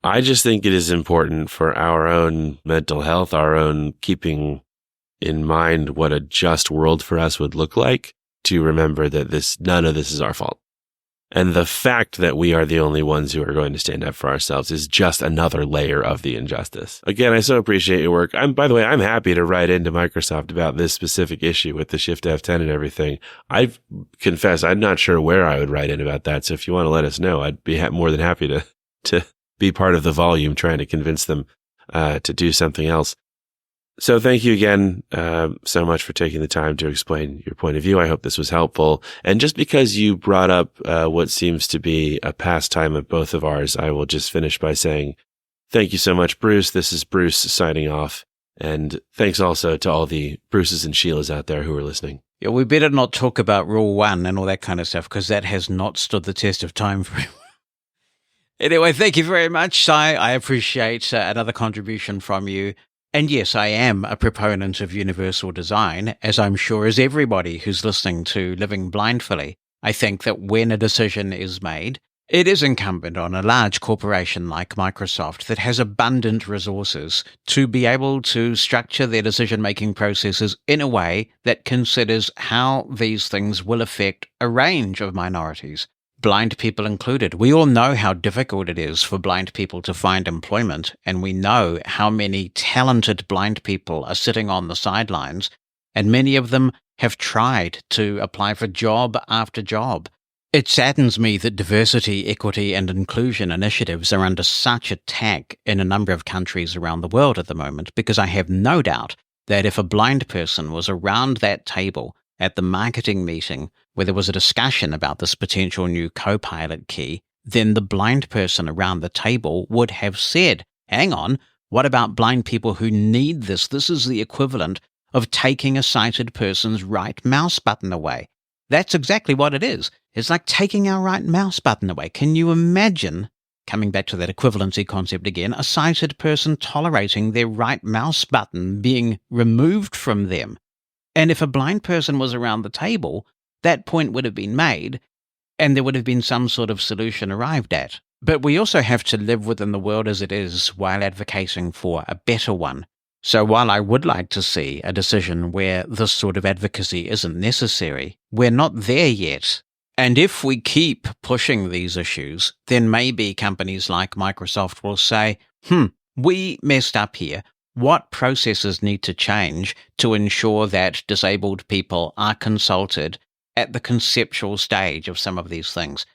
I just think it is important for our own mental health, our own keeping in mind what a just world for us would look like, to remember that none of this is our fault. And the fact that we are the only ones who are going to stand up for ourselves is just another layer of the injustice. Again, I so appreciate your work. By the way, I'm happy to write into Microsoft about this specific issue with the Shift F10 and everything. I confess, I'm not sure where I would write in about that. So if you want to let us know, I'd be more than happy to be part of the volume trying to convince them to do something else. So thank you again so much for taking the time to explain your point of view. I hope this was helpful. And just because you brought up what seems to be a pastime of both of ours, I will just finish by saying thank you so much, Bruce. This is Bruce signing off. And thanks also to all the Bruces and Sheilas out there who are listening. Yeah, we better not talk about Rule 1 and all that kind of stuff, because that has not stood the test of time for him. Anyway, thank you very much, Cy. I appreciate another contribution from you. And yes, I am a proponent of universal design, as I'm sure is everybody who's listening to Living Blindfully. I think that when a decision is made, It is incumbent on a large corporation like Microsoft that has abundant resources to be able to structure their decision-making processes in a way that considers how these things will affect a range of minorities, blind people included. We all know how difficult it is for blind people to find employment, and we know how many talented blind people are sitting on the sidelines, and many of them have tried to apply for job after job. It saddens me that diversity, equity, and inclusion initiatives are under such attack in a number of countries around the world at the moment, because I have no doubt that if a blind person was around that table at the marketing meeting where there was a discussion about this potential new Copilot key, then the blind person around the table would have said, hang on, what about blind people who need this? This is the equivalent of taking a sighted person's right mouse button away. That's exactly what it is. It's like taking our right mouse button away. Can you imagine, coming back to that equivalency concept again, a sighted person tolerating their right mouse button being removed from them? And if a blind person was around the table, that point would have been made, and there would have been some sort of solution arrived at. But we also have to live within the world as it is while advocating for a better one. So while I would like to see a decision where this sort of advocacy isn't necessary, we're not there yet. And if we keep pushing these issues, then maybe companies like Microsoft will say, we messed up here. What processes need to change to ensure that disabled people are consulted at the conceptual stage of some of these things?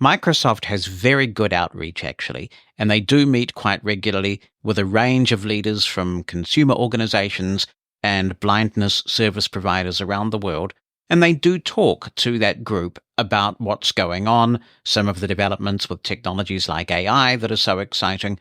Microsoft has very good outreach, actually, and they do meet quite regularly with a range of leaders from consumer organizations and blindness service providers around the world, and they do talk to that group about what's going on, some of the developments with technologies like AI that are so exciting.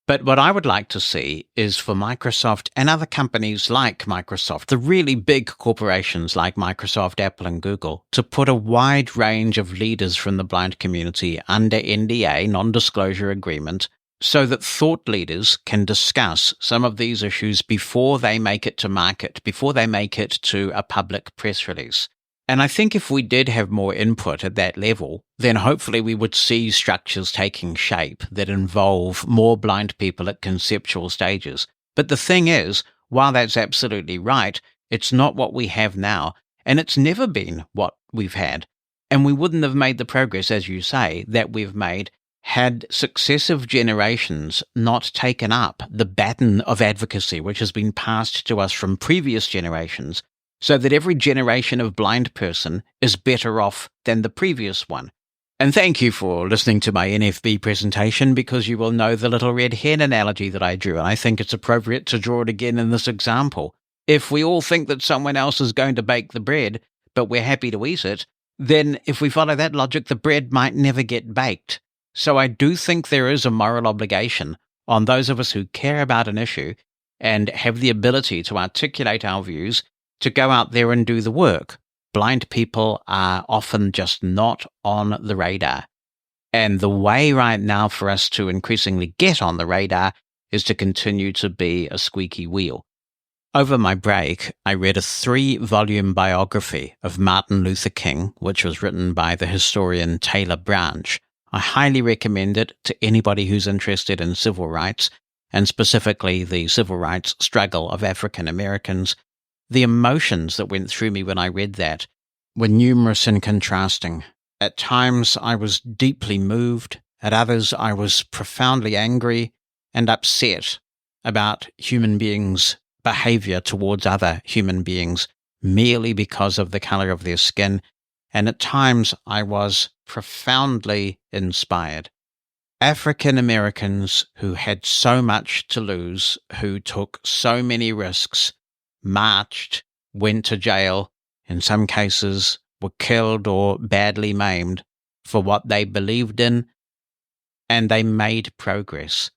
But what I would like to see is for Microsoft and other companies like Microsoft, the really big corporations like Microsoft, Apple, and Google, to put a wide range of leaders from the blind community under NDA, non-disclosure agreement, so that thought leaders can discuss some of these issues before they make it to market, before they make it to a public press release. And I think if we did have more input at that level, then hopefully we would see structures taking shape that involve more blind people at conceptual stages. But the thing is, while that's absolutely right, it's not what we have now, and it's never been what we've had. And we wouldn't have made the progress, as you say, that we've made had successive generations not taken up the baton of advocacy, which has been passed to us from previous generations, so that every generation of blind person is better off than the previous one. And thank you for listening to my NFB presentation, because you will know the little red hen analogy that I drew, and I think it's appropriate to draw it again in this example. If we all think that someone else is going to bake the bread, but we're happy to eat it, then if we follow that logic, the bread might never get baked. So I do think there is a moral obligation on those of us who care about an issue and have the ability to articulate our views to go out there and do the work. Blind people are often just not on the radar. And the way right now for us to increasingly get on the radar is to continue to be a squeaky wheel. Over my break, I read a 3-volume biography of Martin Luther King, which was written by the historian Taylor Branch. I highly recommend it to anybody who's interested in civil rights, and specifically the civil rights struggle of African Americans. The emotions that went through me when I read that were numerous and contrasting. At times I was deeply moved, at others I was profoundly angry and upset about human beings' behavior towards other human beings merely because of the color of their skin, and at times I was profoundly inspired. African Americans who had so much to lose, who took so many risks, marched, went to jail, in some cases were killed or badly maimed for what they believed in, and they made progress.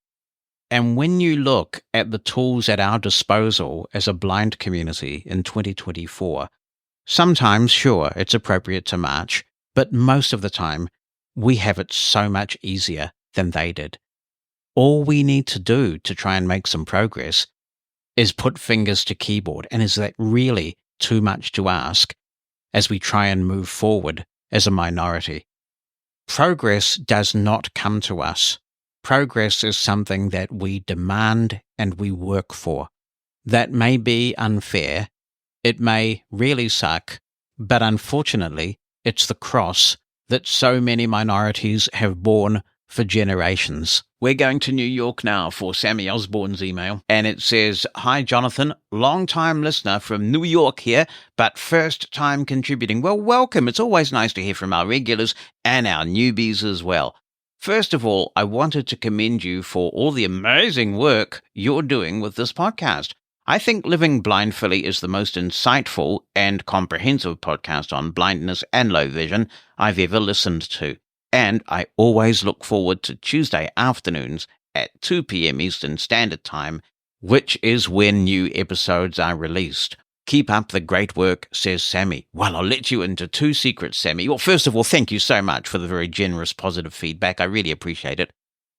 And when you look at the tools at our disposal as a blind community in 2024, sometimes, sure, it's appropriate to march, but most of the time, we have it so much easier than they did. All we need to do to try and make some progress is put fingers to keyboard. And is that really too much to ask as we try and move forward as a minority? Progress does not come to us. Progress is something that we demand and we work for. That may be unfair. It may really suck, but unfortunately, it's the cross that so many minorities have borne for generations. We're going to New York now for Sammy Osborne's email, and it says, "Hi, Jonathan, long-time listener from New York here, but first-time contributing. Well, welcome. It's always nice to hear from our regulars and our newbies as well. First of all, I wanted to commend you for all the amazing work you're doing with this podcast. I think Living Blindfully is the most insightful and comprehensive podcast on blindness and low vision I've ever listened to. And I always look forward to Tuesday afternoons at 2 p.m. Eastern Standard Time, which is when new episodes are released. Keep up the great work," says Sammy. Well, I'll let you into 2 secrets, Sammy. Well, first of all, thank you so much for the very generous, positive feedback. I really appreciate it.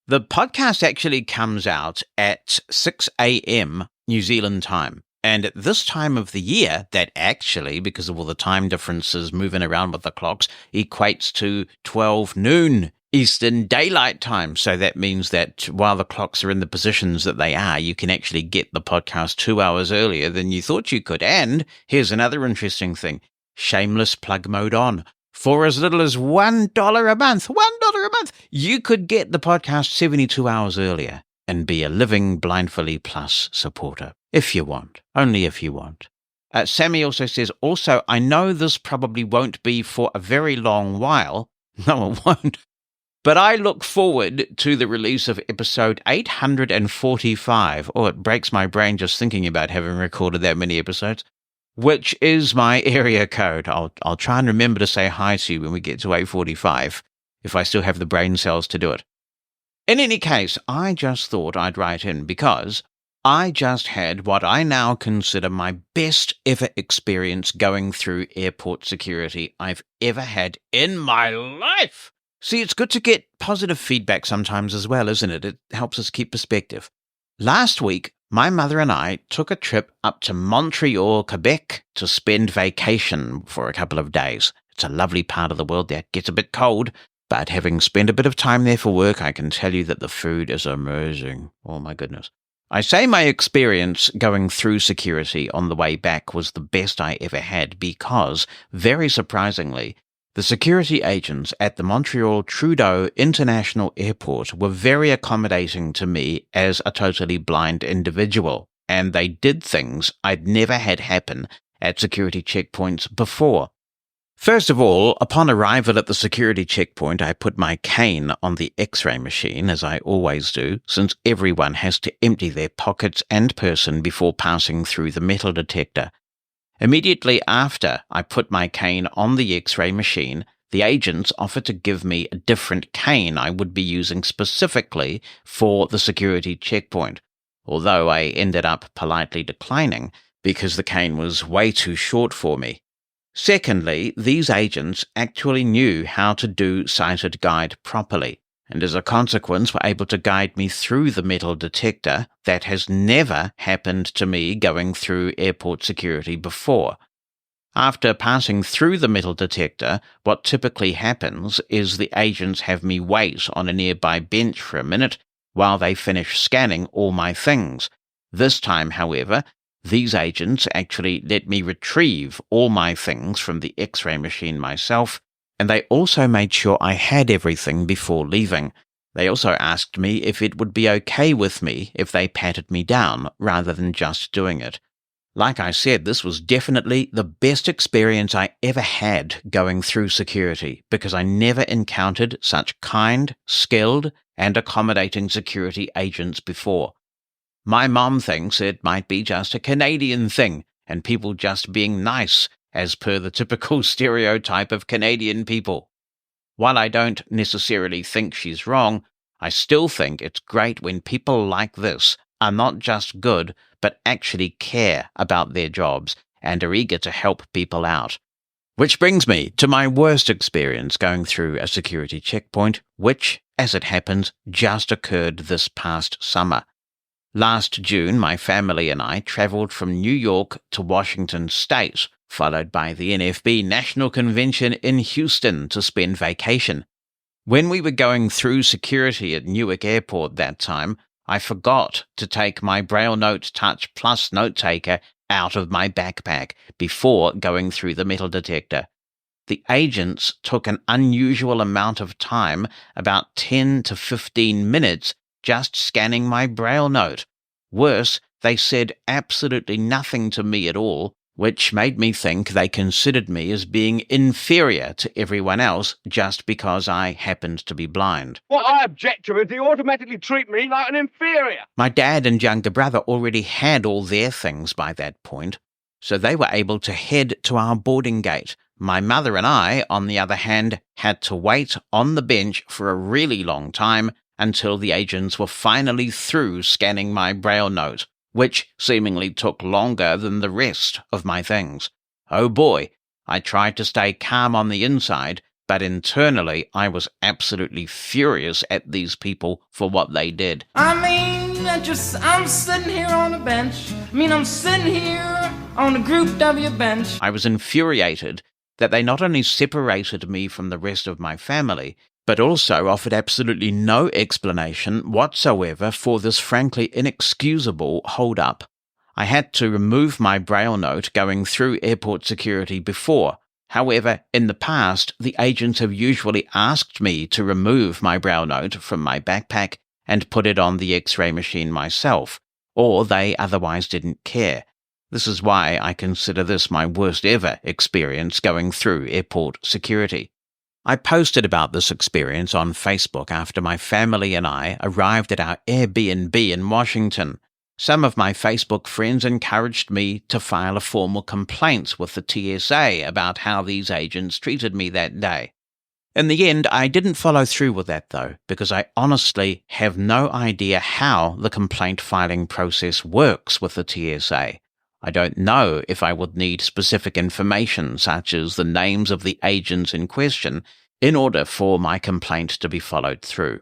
The podcast actually comes out at 6 a.m. New Zealand time. And at this time of the year, that actually, because of all the time differences moving around with the clocks, equates to 12 noon Eastern Daylight Time. So that means that while the clocks are in the positions that they are, you can actually get the podcast 2 hours earlier than you thought you could. And here's another interesting thing. Shameless plug mode on. For as little as $1 a month, you could get the podcast 72 hours earlier and be a Living Blindfully Plus supporter. If you want. Only if you want. Sammy also says, also, I know this probably won't be for a very long while. No, it won't. But I look forward to the release of episode 845. Oh, it breaks my brain just thinking about having recorded that many episodes, which is my area code. I'll try and remember to say hi to you when we get to 845, if I still have the brain cells to do it. In any case, I just thought I'd write in because I just had what I now consider my best ever experience going through airport security I've ever had in my life. See, it's good to get positive feedback sometimes as well, isn't it? It helps us keep perspective. Last week, my mother and I took a trip up to Montreal, Quebec to spend vacation for a couple of days. It's a lovely part of the world that gets a bit cold, but having spent a bit of time there for work, I can tell you that the food is amazing. Oh my goodness. I say my experience going through security on the way back was the best I ever had because, very surprisingly, the security agents at the Montreal Trudeau International Airport were very accommodating to me as a totally blind individual, and they did things I'd never had happen at security checkpoints before. First of all, upon arrival at the security checkpoint, I put my cane on the X-ray machine, as I always do, since everyone has to empty their pockets and person before passing through the metal detector. Immediately after I put my cane on the X-ray machine, the agents offered to give me a different cane I would be using specifically for the security checkpoint, although I ended up politely declining because the cane was way too short for me. Secondly, these agents actually knew how to do sighted guide properly, and as a consequence were able to guide me through the metal detector. That has never happened to me going through airport security before. After passing through the metal detector, what typically happens is the agents have me wait on a nearby bench for a minute while they finish scanning all my things. This time, however, these agents actually let me retrieve all my things from the X-ray machine myself, and they also made sure I had everything before leaving. They also asked me if it would be okay with me if they patted me down rather than just doing it. Like I said, this was definitely the best experience I ever had going through security because I never encountered such kind, skilled, and accommodating security agents before. My mom thinks it might be just a Canadian thing and people just being nice, as per the typical stereotype of Canadian people. While I don't necessarily think she's wrong, I still think it's great when people like this are not just good, but actually care about their jobs and are eager to help people out. Which brings me to my worst experience going through a security checkpoint, which, as it happens, just occurred this past summer. Last June, my family and I traveled from New York to Washington State, followed by the NFB National Convention in Houston to spend vacation. When we were going through security at Newark Airport that time, I forgot to take my BrailleNote Touch Plus note taker out of my backpack before going through the metal detector. The agents took an unusual amount of time, about 10 to 15 minutes, just scanning my BrailleNote. Worse, they said absolutely nothing to me at all, which made me think they considered me as being inferior to everyone else just because I happened to be blind. What I object to is they automatically treat me like an inferior. My dad and younger brother already had all their things by that point, so they were able to head to our boarding gate. My mother and I, on the other hand, had to wait on the bench for a really long time until the agents were finally through scanning my BrailleNote, which seemingly took longer than the rest of my things. Oh boy, I tried to stay calm on the inside, but internally I was absolutely furious at these people for what they did. I'm sitting here on a bench. I'm sitting here on a Group W bench. I was infuriated that they not only separated me from the rest of my family, but also offered absolutely no explanation whatsoever for this frankly inexcusable hold-up. I had to remove my BrailleNote going through airport security before. However, in the past, the agents have usually asked me to remove my BrailleNote from my backpack and put it on the X-ray machine myself, or they otherwise didn't care. This is why I consider this my worst ever experience going through airport security. I posted about this experience on Facebook after my family and I arrived at our Airbnb in Washington. Some of my Facebook friends encouraged me to file a formal complaint with the TSA about how these agents treated me that day. In the end, I didn't follow through with that though, because I honestly have no idea how the complaint filing process works with the TSA. I don't know if I would need specific information such as the names of the agents in question in order for my complaint to be followed through.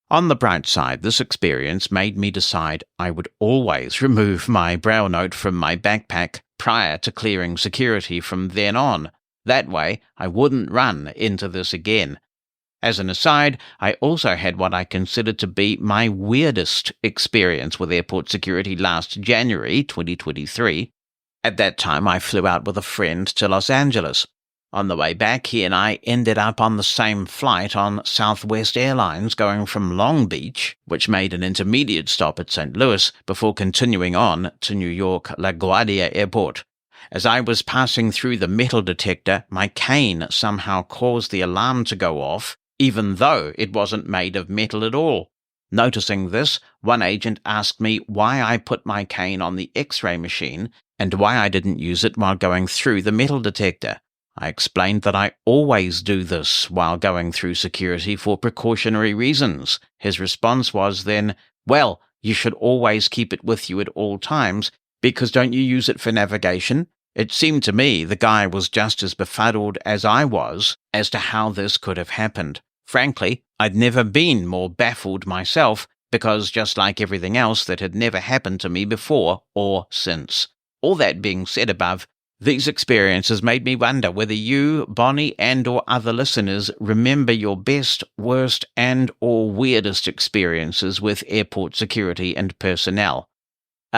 On the bright side, this experience made me decide I would always remove my BrailleNote from my backpack prior to clearing security from then on. That way, I wouldn't run into this again. As an aside, I also had what I considered to be my weirdest experience with airport security last January 2023. At that time, I flew out with a friend to Los Angeles. On the way back, he and I ended up on the same flight on Southwest Airlines going from Long Beach, which made an intermediate stop at St. Louis, before continuing on to New York LaGuardia Airport. As I was passing through the metal detector, my cane somehow caused the alarm to go off, even though it wasn't made of metal at all. Noticing this, one agent asked me why I put my cane on the X-ray machine and why I didn't use it while going through the metal detector. I explained that I always do this while going through security for precautionary reasons. His response was then, well, you should always keep it with you at all times, because don't you use it for navigation? It seemed to me the guy was just as befuddled as I was as to how this could have happened. Frankly, I'd never been more baffled myself, because just like everything else that had never happened to me before or since. All that being said above, these experiences made me wonder whether you, Bonnie, and or other listeners remember your best, worst, and or weirdest experiences with airport security and personnel.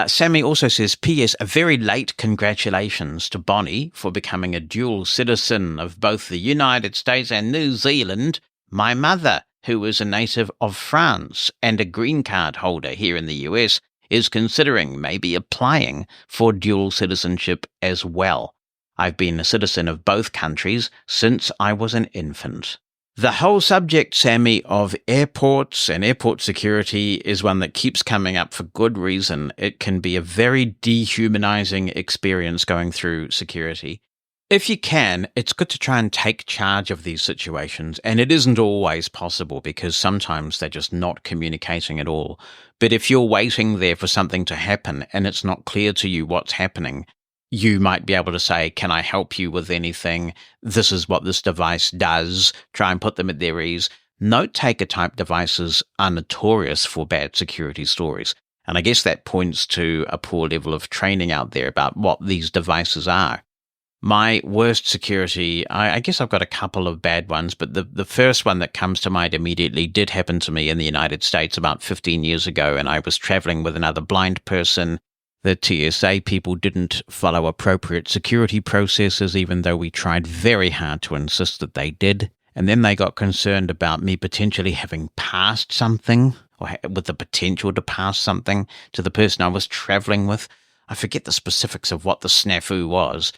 Sammy also says, P.S. A very late congratulations to Bonnie for becoming a dual citizen of both the United States and New Zealand. My mother, who is a native of France and a green card holder here in the US, is considering maybe applying for dual citizenship as well. I've been a citizen of both countries since I was an infant. The whole subject, Sammy, of airports and airport security is one that keeps coming up for good reason. It can be a very dehumanizing experience going through security. If you can, it's good to try and take charge of these situations, and it isn't always possible because sometimes they're just not communicating at all. But if you're waiting there for something to happen and it's not clear to you what's happening, you might be able to say, can I help you with anything? This is what this device does. Try and put them at their ease. Note-taker type devices are notorious for bad security stories. And I guess that points to a poor level of training out there about what these devices are. My worst security, I guess I've got a couple of bad ones, but the first one that comes to mind immediately did happen to me in the United States about 15 years ago, and I was traveling with another blind person. The TSA people didn't follow appropriate security processes, even though we tried very hard to insist that they did. And then they got concerned about me potentially having passed something, or with the potential to pass something to the person I was traveling with. I forget the specifics of what the snafu was.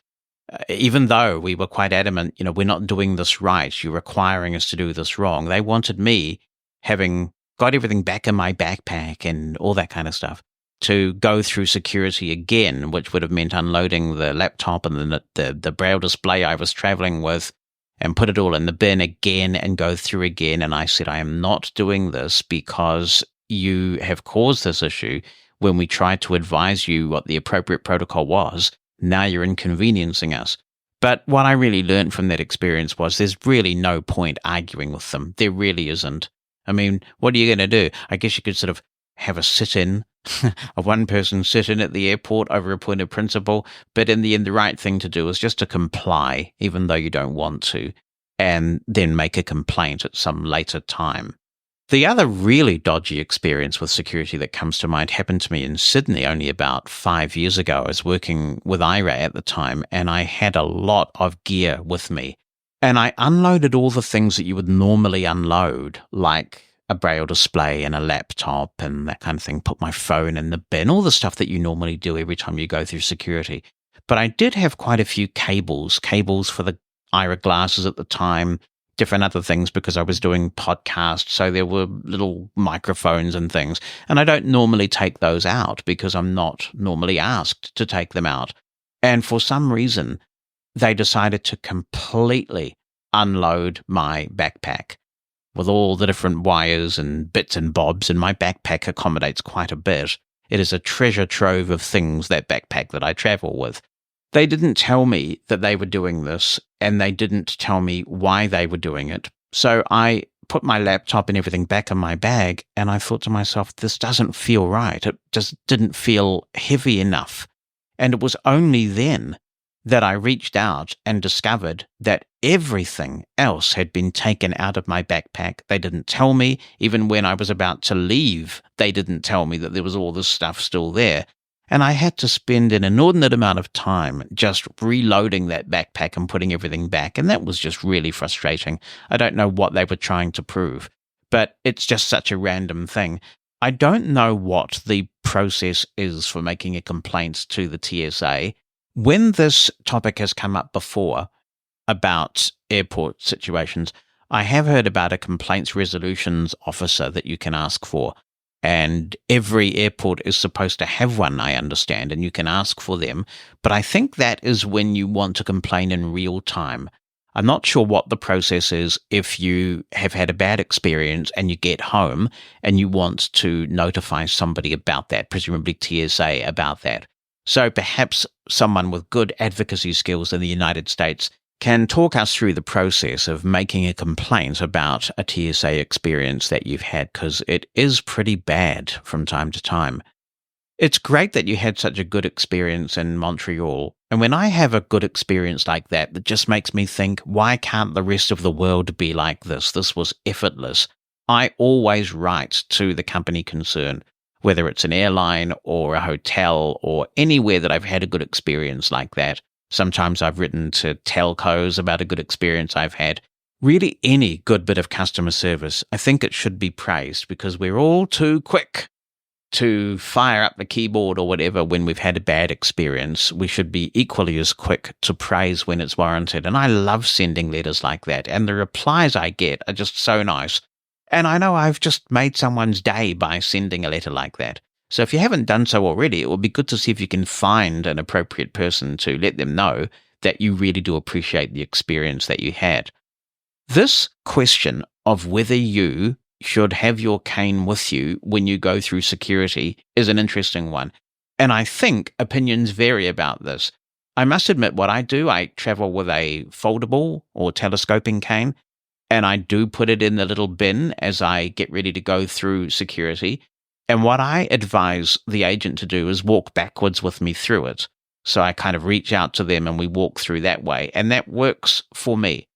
Even though we were quite adamant, we're not doing this right, you're requiring us to do this wrong. They wanted me, having got everything back in my backpack and all that kind of stuff, to go through security again, which would have meant unloading the laptop and the braille display I was traveling with and put it all in the bin again and go through again. And I said, I am not doing this because you have caused this issue when we tried to advise you what the appropriate protocol was. Now you're inconveniencing us. But what I really learned from that experience was there's really no point arguing with them. There really isn't. I mean, what are you going to do? I guess you could sort of have a sit-in, a one-person sit-in at the airport over a point of principle, but in the end, the right thing to do is just to comply, even though you don't want to, and then make a complaint at some later time. The other really dodgy experience with security that comes to mind happened to me in Sydney only about 5 years ago. I was working with IRA at the time, and I had a lot of gear with me. And I unloaded all the things that you would normally unload, like a braille display and a laptop and that kind of thing, put my phone in the bin, all the stuff that you normally do every time you go through security. But I did have quite a few cables for the IRA glasses at the time, different other things because I was doing podcasts, so there were little microphones and things. And I don't normally take those out because I'm not normally asked to take them out. And for some reason, they decided to completely unload my backpack with all the different wires and bits and bobs, and my backpack accommodates quite a bit. It is a treasure trove of things, that backpack that I travel with. They didn't tell me that they were doing this, and they didn't tell me why they were doing it. So I put my laptop and everything back in my bag, and I thought to myself, this doesn't feel right. It just didn't feel heavy enough. And it was only then that I reached out and discovered that everything else had been taken out of my backpack. They didn't tell me. Even when I was about to leave, they didn't tell me that there was all this stuff still there. And I had to spend an inordinate amount of time just reloading that backpack and putting everything back. And that was just really frustrating. I don't know what they were trying to prove, but it's just such a random thing. I don't know what the process is for making a complaint to the TSA. When this topic has come up before about airport situations, I have heard about a complaints resolutions officer that you can ask for. And every airport is supposed to have one, I understand, and you can ask for them. But I think that is when you want to complain in real time. I'm not sure what the process is if you have had a bad experience and you get home and you want to notify somebody about that, presumably TSA about that. So perhaps someone with good advocacy skills in the United States can talk us through the process of making a complaint about a TSA experience that you've had, because it is pretty bad from time to time. It's great that you had such a good experience in Montreal. And when I have a good experience like that, that just makes me think, why can't the rest of the world be like this? This was effortless. I always write to the company concerned, whether it's an airline or a hotel or anywhere that I've had a good experience like that. Sometimes I've written to telcos about a good experience I've had. Really, any good bit of customer service, I think it should be praised, because we're all too quick to fire up the keyboard or whatever when we've had a bad experience. We should be equally as quick to praise when it's warranted. And I love sending letters like that. And the replies I get are just so nice. And I know I've just made someone's day by sending a letter like that. So if you haven't done so already, it would be good to see if you can find an appropriate person to let them know that you really do appreciate the experience that you had. This question of whether you should have your cane with you when you go through security is an interesting one. And I think opinions vary about this. I must admit, what I do, I travel with a foldable or telescoping cane, and I do put it in the little bin as I get ready to go through security. And what I advise the agent to do is walk backwards with me through it. So I kind of reach out to them and we walk through that way. And that works for me.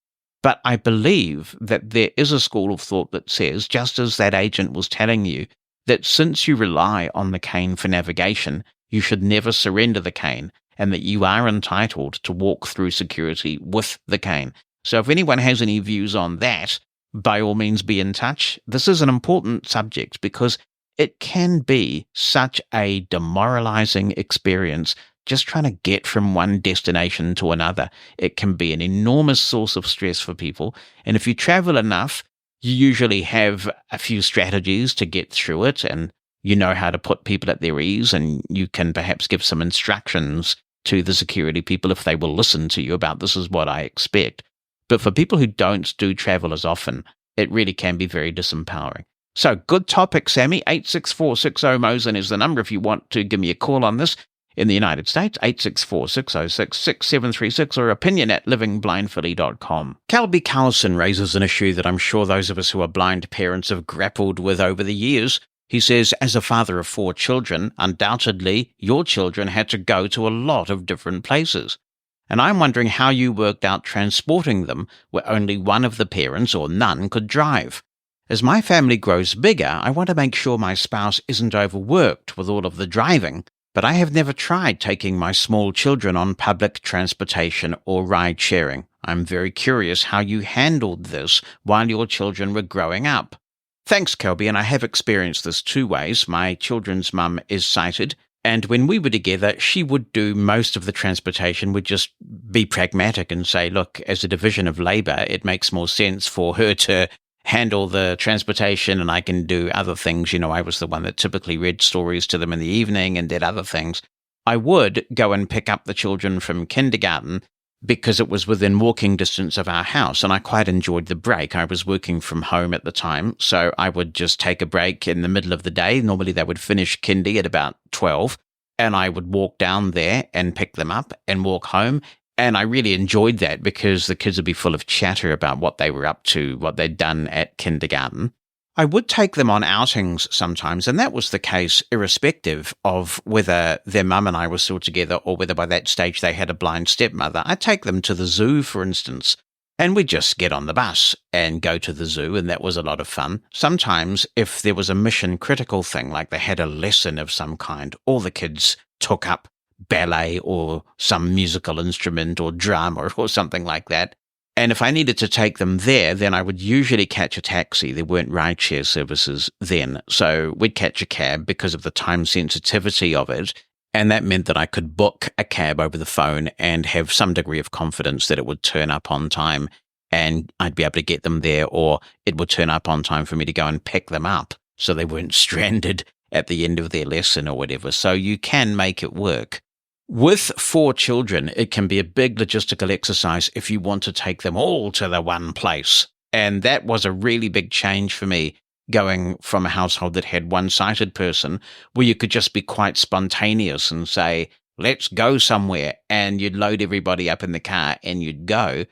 But I believe that there is a school of thought that says, just as that agent was telling you, that since you rely on the cane for navigation, you should never surrender the cane, and that you are entitled to walk through security with the cane. So if anyone has any views on that, by all means be in touch. This is an important subject because it can be such a demoralizing experience just trying to get from one destination to another. It can be an enormous source of stress for people. And if you travel enough, you usually have a few strategies to get through it, and you know how to put people at their ease, and you can perhaps give some instructions to the security people if they will listen to you about this is what I expect. But for people who don't do travel as often, it really can be very disempowering. So good topic, Sammy. 864-60-MOSEN is the number if you want to give me a call on this. In the United States, 864-606-6736 or opinion@livingblindfully.com. Calby Carlson raises an issue that I'm sure those of us who are blind parents have grappled with over the years. He says, as a father of 4 children, undoubtedly your children had to go to a lot of different places. And I'm wondering how you worked out transporting them where only one of the parents or none could drive. As my family grows bigger, I want to make sure my spouse isn't overworked with all of the driving. But I have never tried taking my small children on public transportation or ride sharing. I'm very curious how you handled this while your children were growing up. Thanks, Kelby, and I have experienced this 2 ways. My children's mum is sighted, and when we were together, she would do most of the transportation. We'd just be pragmatic and say, look, as a division of labour, it makes more sense for her to handle the transportation and I can do other things. You know, I was the one that typically read stories to them in the evening and did other things. I would go and pick up the children from kindergarten because it was within walking distance of our house, and I quite enjoyed the break. I was working from home at the time, so I would just take a break in the middle of the day. Normally they would finish kindy at about 12, and I would walk down there and pick them up and walk home. And I really enjoyed that because the kids would be full of chatter about what they were up to, what they'd done at kindergarten. I would take them on outings sometimes, and that was the case irrespective of whether their mum and I were still together or whether by that stage they had a blind stepmother. I'd take them to the zoo, for instance, and we'd just get on the bus and go to the zoo, and that was a lot of fun. Sometimes if there was a mission-critical thing, like they had a lesson of some kind, all the kids took up ballet or some musical instrument or drama or something like that. And if I needed to take them there, then I would usually catch a taxi. There weren't rideshare services then. So we'd catch a cab because of the time sensitivity of it. And that meant that I could book a cab over the phone and have some degree of confidence that it would turn up on time and I'd be able to get them there, or it would turn up on time for me to go and pick them up so they weren't stranded at the end of their lesson or whatever. So you can make it work. With 4 children, it can be a big logistical exercise if you want to take them all to the one place. And that was a really big change for me, going from a household that had one sighted person where you could just be quite spontaneous and say, let's go somewhere, and you'd load everybody up in the car and you'd go.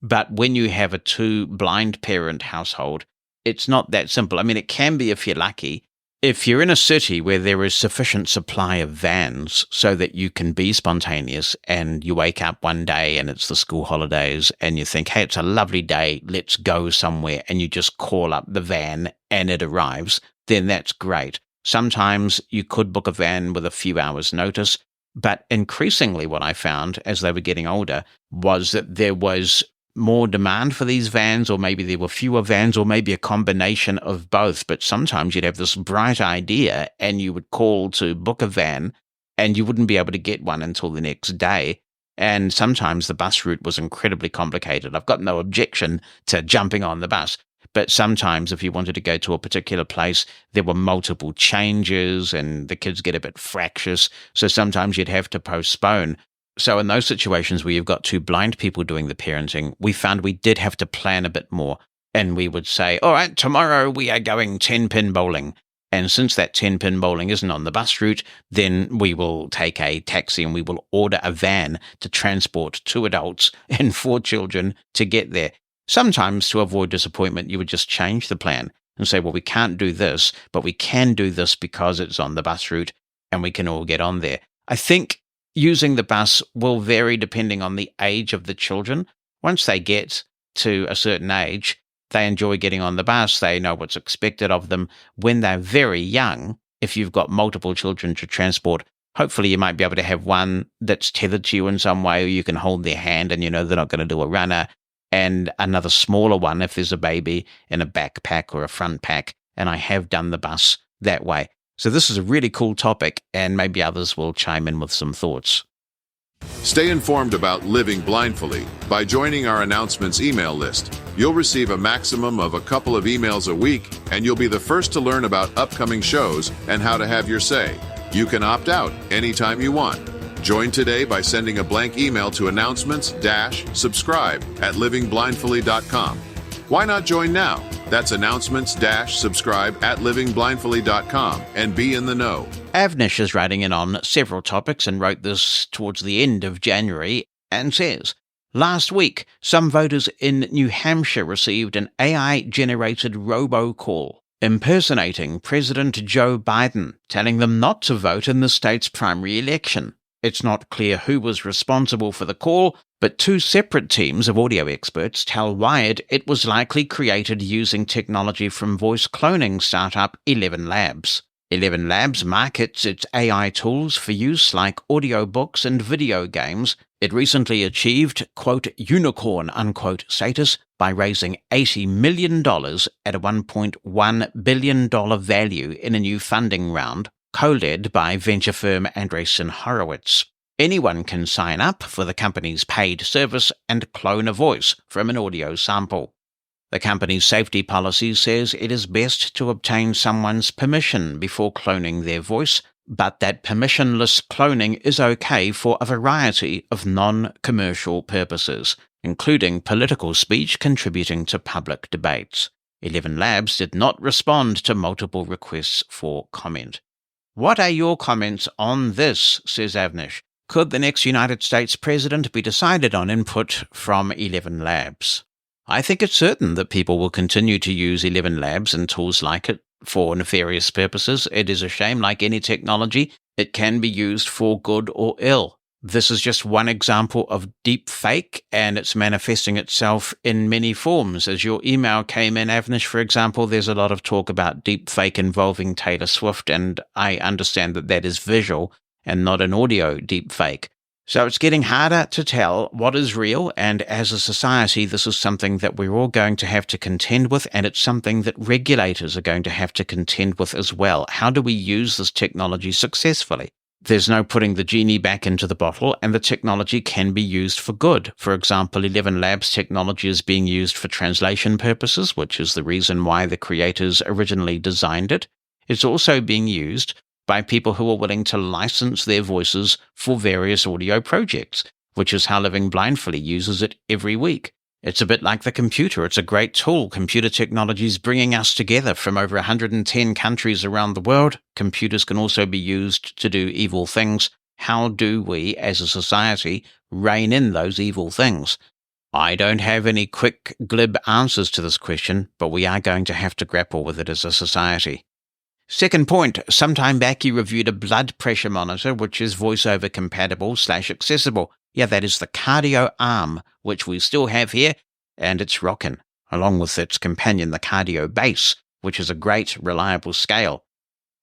But when you have a 2 blind parent household, it's not that simple. I mean, it can be if you're lucky. If you're in a city where there is sufficient supply of vans so that you can be spontaneous, and you wake up one day and it's the school holidays and you think, hey, it's a lovely day, let's go somewhere, and you just call up the van and it arrives, then that's great. Sometimes you could book a van with a few hours' notice, but increasingly what I found as they were getting older was that there was more demand for these vans, or maybe there were fewer vans, or maybe a combination of both. But sometimes you'd have this bright idea and you would call to book a van and you wouldn't be able to get one until the next day. And sometimes the bus route was incredibly complicated. I've got no objection to jumping on the bus, but sometimes if you wanted to go to a particular place, there were multiple changes and the kids get a bit fractious. So sometimes you'd have to postpone. So in those situations where you've got 2 blind people doing the parenting, we found we did have to plan a bit more. And we would say, all right, tomorrow we are going 10-pin bowling. And since that 10-pin bowling isn't on the bus route, then we will take a taxi and we will order a van to transport 2 adults and 4 children to get there. Sometimes to avoid disappointment, you would just change the plan and say, well, we can't do this, but we can do this because it's on the bus route and we can all get on there. I think using the bus will vary depending on the age of the children. Once they get to a certain age, they enjoy getting on the bus. They know what's expected of them. When they're very young, if you've got multiple children to transport, hopefully you might be able to have one that's tethered to you in some way, or you can hold their hand and you know they're not going to do a runner, and another smaller one if there's a baby in a backpack or a front pack. And I have done the bus that way. So this is a really cool topic, and maybe others will chime in with some thoughts. Stay informed about living blindfully by joining our announcements email list. You'll receive a maximum of a couple of emails a week, and you'll be the first to learn about upcoming shows and how to have your say. You can opt out anytime you want. Join today by sending a blank email to announcements-subscribe@livingblindfully.com. Why not join now? That's announcements-subscribe@livingblindfully.com and be in the know. Avnish is writing in on several topics and wrote this towards the end of January and says, last week, some voters in New Hampshire received an AI-generated robocall impersonating President Joe Biden, telling them not to vote in the state's primary election. It's not clear who was responsible for the call, but two separate teams of audio experts tell Wired it was likely created using technology from voice cloning startup 11 Labs. 11 Labs markets its AI tools for use like audiobooks and video games. It recently achieved, quote, unicorn, unquote, status by raising $80 million at a $1.1 billion value in a new funding round, co-led by venture firm Andreessen Horowitz. Anyone can sign up for the company's paid service and clone a voice from an audio sample. The company's safety policy says it is best to obtain someone's permission before cloning their voice, but that permissionless cloning is okay for a variety of non-commercial purposes, including political speech contributing to public debates. 11 Labs did not respond to multiple requests for comment. What are your comments on this, says Avnish? Could the next United States president be decided on input from 11 Labs? I think it's certain that people will continue to use 11 Labs and tools like it for nefarious purposes. It is a shame, like any technology, it can be used for good or ill. This is just one example of deep fake, and it's manifesting itself in many forms. As your email came in, Avnish, for example, there's a lot of talk about deep fake involving Taylor Swift, and I understand that that is visual and not an audio deep fake. So it's getting harder to tell what is real, and as a society, this is something that we're all going to have to contend with, and it's something that regulators are going to have to contend with as well. How do we use this technology successfully? There's no putting the genie back into the bottle, and the technology can be used for good. For example, 11 Labs technology is being used for translation purposes, which is the reason why the creators originally designed it. It's also being used by people who are willing to license their voices for various audio projects, which is how Living Blindfully uses it every week. It's a bit like the computer. It's a great tool. Computer technology is bringing us together from over 110 countries around the world. Computers can also be used to do evil things. How do we, as a society, rein in those evil things? I don't have any quick, glib answers to this question, but we are going to have to grapple with it as a society. Second point, sometime back you reviewed a blood pressure monitor which is voiceover compatible / accessible. Yeah, that is the Cardio Arm, which we still have here, and it's rockin', along with its companion, the Cardio Base, which is a great, reliable scale.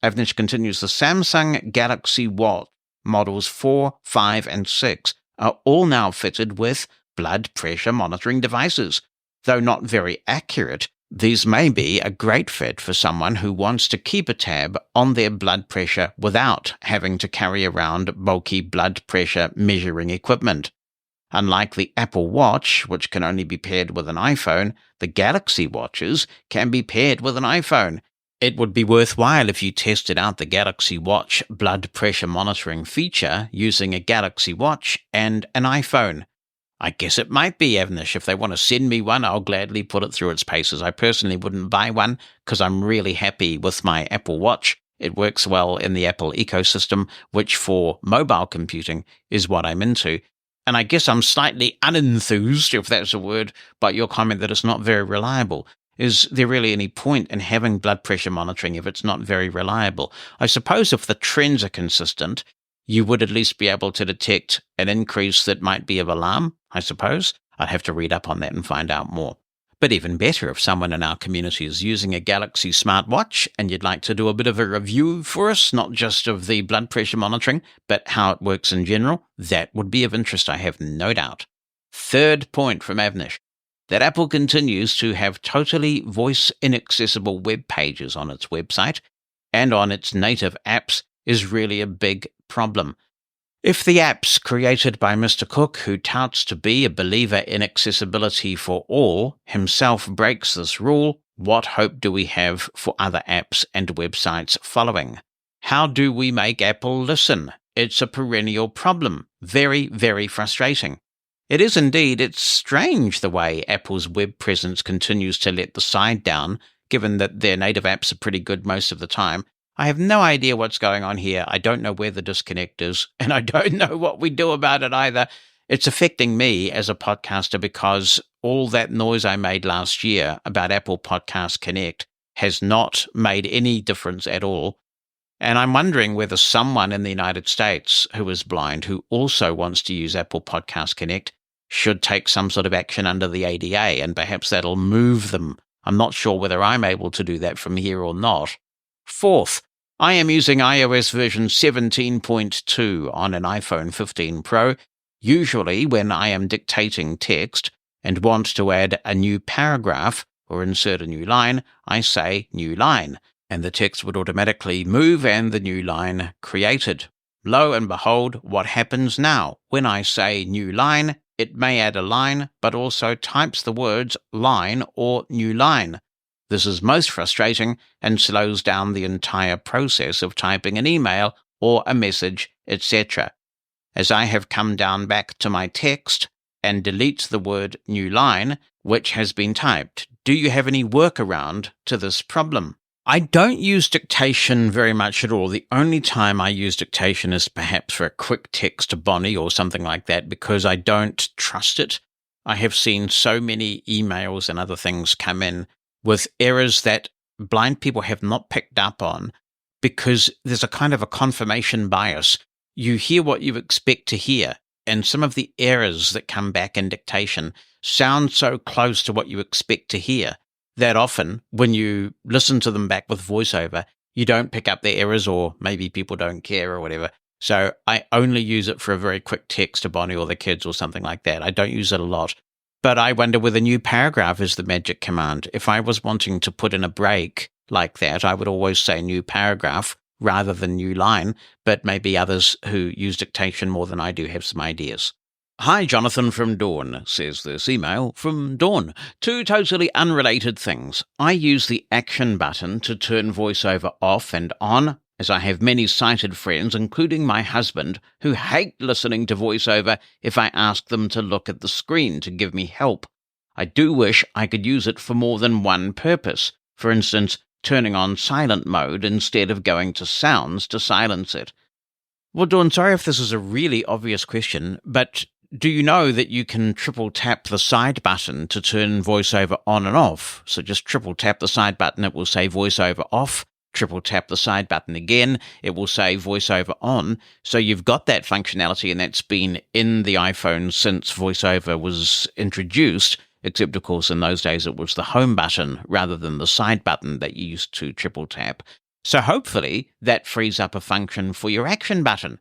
Avnish continues, the Samsung Galaxy Watch models 4, 5, and 6 are all now fitted with blood pressure monitoring devices. Though not very accurate, these may be a great fit for someone who wants to keep a tab on their blood pressure without having to carry around bulky blood pressure measuring equipment. Unlike the Apple Watch, which can only be paired with an iPhone, the Galaxy Watches can be paired with an iPhone. It would be worthwhile if you tested out the Galaxy Watch blood pressure monitoring feature using a Galaxy Watch and an iPhone. I guess it might be, Avnish. If they want to send me one, I'll gladly put it through its paces. I personally wouldn't buy one because I'm really happy with my Apple Watch. It works well in the Apple ecosystem, which for mobile computing is what I'm into. And I guess I'm slightly unenthused, if that's a word, by your comment that it's not very reliable. Is there really any point in having blood pressure monitoring if it's not very reliable? I suppose if the trends are consistent, you would at least be able to detect an increase that might be of alarm, I suppose. I'd have to read up on that and find out more. But even better, if someone in our community is using a Galaxy smartwatch and you'd like to do a bit of a review for us, not just of the blood pressure monitoring, but how it works in general, that would be of interest, I have no doubt. Third point from Avnish, that Apple continues to have totally voice-inaccessible web pages on its website and on its native apps is really a big problem. If the apps created by Mr. Cook, who touts to be a believer in accessibility for all, himself breaks this rule, what hope do we have for other apps and websites following? How do we make Apple listen? It's a perennial problem. Very, very frustrating. It is indeed. It's strange the way Apple's web presence continues to let the side down, given that their native apps are pretty good most of the time. I have no idea what's going on here. I don't know where the disconnect is, and I don't know what we do about it either. It's affecting me as a podcaster because all that noise I made last year about Apple Podcast Connect has not made any difference at all. And I'm wondering whether someone in the United States who is blind, who also wants to use Apple Podcast Connect, should take some sort of action under the ADA, and perhaps that'll move them. I'm not sure whether I'm able to do that from here or not. Fourth, I am using iOS version 17.2 on an iPhone 15 Pro, usually when I am dictating text and want to add a new paragraph or insert a new line, I say new line, and the text would automatically move and the new line created. Lo and behold, what happens now? When I say new line, it may add a line, but also types the words line or new line. This is most frustrating and slows down the entire process of typing an email or a message, etc. As I have come down back to my text and delete the word new line, which has been typed, do you have any workaround to this problem? I don't use dictation very much at all. The only time I use dictation is perhaps for a quick text to Bonnie or something like that because I don't trust it. I have seen so many emails and other things come in with errors that blind people have not picked up on because there's a kind of a confirmation bias. You hear what you expect to hear, and some of the errors that come back in dictation sound so close to what you expect to hear that often when you listen to them back with voiceover, you don't pick up the errors, or maybe people don't care or whatever. So I only use it for a very quick text to Bonnie or the kids or something like that. I don't use it a lot. But I wonder whether new paragraph is the magic command. If I was wanting to put in a break like that, I would always say new paragraph rather than new line, but maybe others who use dictation more than I do have some ideas. Hi, Jonathan from Dawn, says this email from Dawn. Two totally unrelated things. I use the action button to turn voiceover off and on, as I have many sighted friends, including my husband, who hate listening to voiceover if I ask them to look at the screen to give me help. I do wish I could use it for more than one purpose. For instance, turning on silent mode instead of going to sounds to silence it. Well, Dawn, sorry if this is a really obvious question, but do you know that you can triple tap the side button to turn voiceover on and off? So just triple tap the side button, it will say voiceover off. Triple tap the side button again, it will say voiceover on. So you've got that functionality, and that's been in the iPhone since voiceover was introduced, except of course in those days it was the home button rather than the side button that you used to triple tap. So hopefully that frees up a function for your action button.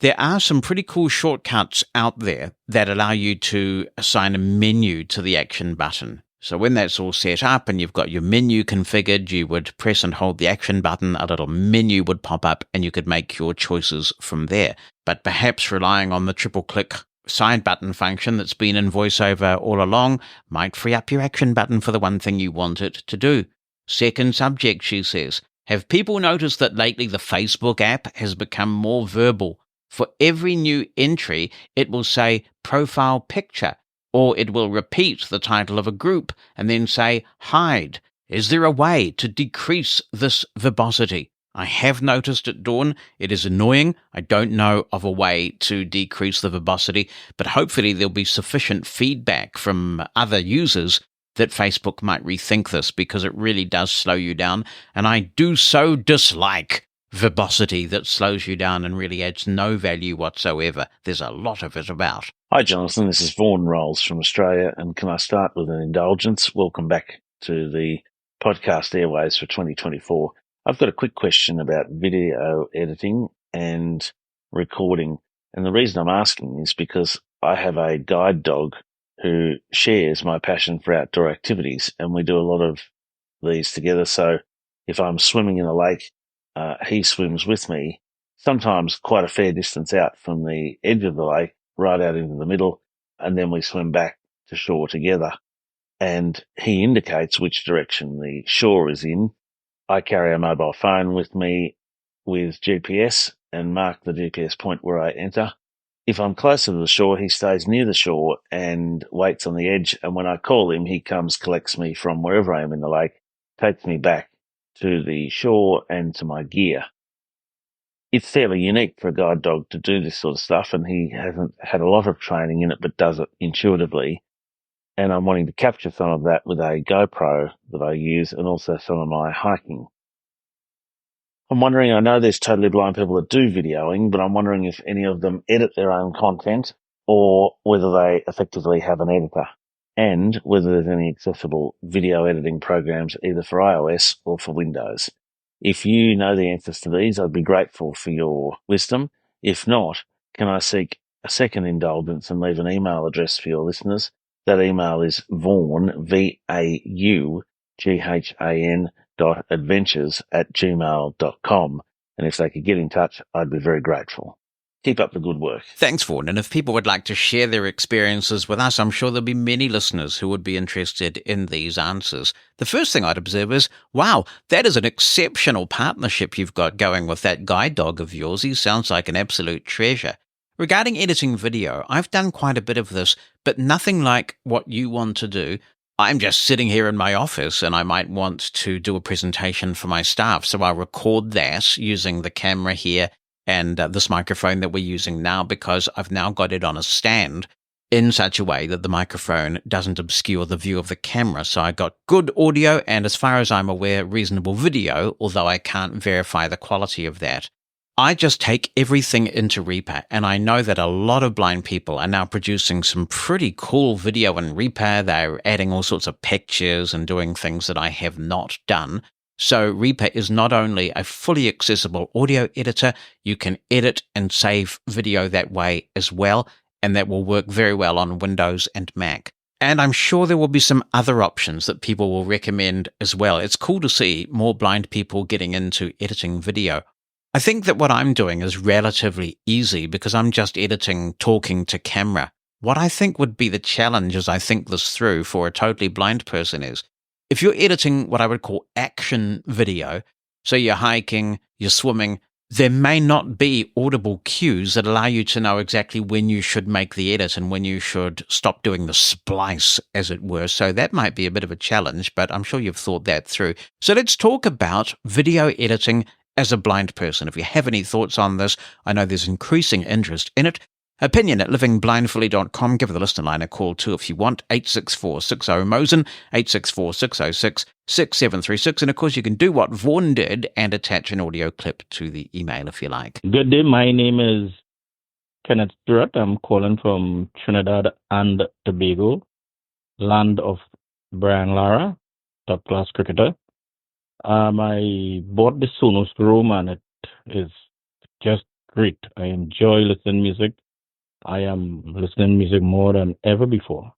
There are some pretty cool shortcuts out there that allow you to assign a menu to the action button. So when that's all set up and you've got your menu configured, you would press and hold the action button, a little menu would pop up, and you could make your choices from there. But perhaps relying on the triple click side button function that's been in VoiceOver all along might free up your action button for the one thing you want it to do. Second subject, she says, have people noticed that lately the Facebook app has become more verbal? For every new entry, it will say profile picture, or it will repeat the title of a group and then say hide. Is there a way to decrease this verbosity? I have noticed at Dawn. It is annoying. I don't know of a way to decrease the verbosity, but hopefully there'll be sufficient feedback from other users that Facebook might rethink this, because it really does slow you down, and I do so dislike verbosity that slows you down and really adds no value whatsoever. There's a lot of it about. Hi, Jonathan. This is Vaughan Rolls from Australia, and can I start with an indulgence? Welcome back to the podcast airways for 2024. I've got a quick question about video editing and recording, and the reason I'm asking is because I have a guide dog who shares my passion for outdoor activities, and we do a lot of these together. So if I'm swimming in a lake, he swims with me, sometimes quite a fair distance out from the edge of the lake, right out into the middle, and then we swim back to shore together. And he indicates which direction the shore is in. I carry a mobile phone with me with GPS and mark the GPS point where I enter. If I'm closer to the shore, he stays near the shore and waits on the edge. And when I call him, he comes, collects me from wherever I am in the lake, takes me back to the shore and to my gear. It's fairly unique for a guide dog to do this sort of stuff, and he hasn't had a lot of training in it, but does it intuitively. And I'm wanting to capture some of that with a GoPro that I use, and also some of my hiking. I'm wondering, I know there's totally blind people that do videoing, but I'm wondering if any of them edit their own content, or whether they effectively have an editor, and whether there's any accessible video editing programs either for iOS or for Windows. If you know the answers to these, I'd be grateful for your wisdom. If not, can I seek a second indulgence and leave an email address for your listeners? That email is Vaughan, VAUGHAN .adventures@gmail.com. And if they could get in touch, I'd be very grateful. Keep up the good work. Thanks, Vaughan. And if people would like to share their experiences with us, I'm sure there'll be many listeners who would be interested in these answers. The first thing I'd observe is, wow, that is an exceptional partnership you've got going with that guide dog of yours. He sounds like an absolute treasure. Regarding editing video, I've done quite a bit of this, but nothing like what you want to do. I'm just sitting here in my office and I might want to do a presentation for my staff. So I'll record that using the camera here and this microphone that we're using now, because I've now got it on a stand in such a way that the microphone doesn't obscure the view of the camera. So I got good audio and, as far as I'm aware, reasonable video, although I can't verify the quality of that. I just take everything into Reaper, and I know that a lot of blind people are now producing some pretty cool video in Reaper. They're adding all sorts of pictures and doing things that I have not done. So Reaper is not only a fully accessible audio editor, you can edit and save video that way as well, and that will work very well on Windows and Mac. And I'm sure there will be some other options that people will recommend as well. It's cool to see more blind people getting into editing video. I think that what I'm doing is relatively easy because I'm just editing, talking to camera. What I think would be the challenge as I think this through for a totally blind person is, if you're editing what I would call action video, so you're hiking, you're swimming, there may not be audible cues that allow you to know exactly when you should make the edit and when you should stop doing the splice, as it were. So that might be a bit of a challenge, but I'm sure you've thought that through. So let's talk about video editing as a blind person. If you have any thoughts on this, I know there's increasing interest in it. Opinion@livingblindfully.com. Give the listener line a call too if you want. 864-60-MOSEN, 864-606-6736. And of course, you can do what Vaughan did and attach an audio clip to the email if you like. Good day. My name is Kenneth Stewart. I'm calling from Trinidad and Tobago, land of Brian Lara, top-class cricketer. I bought the Sonos room and it is just great. I enjoy listening music. I am listening music more than ever before.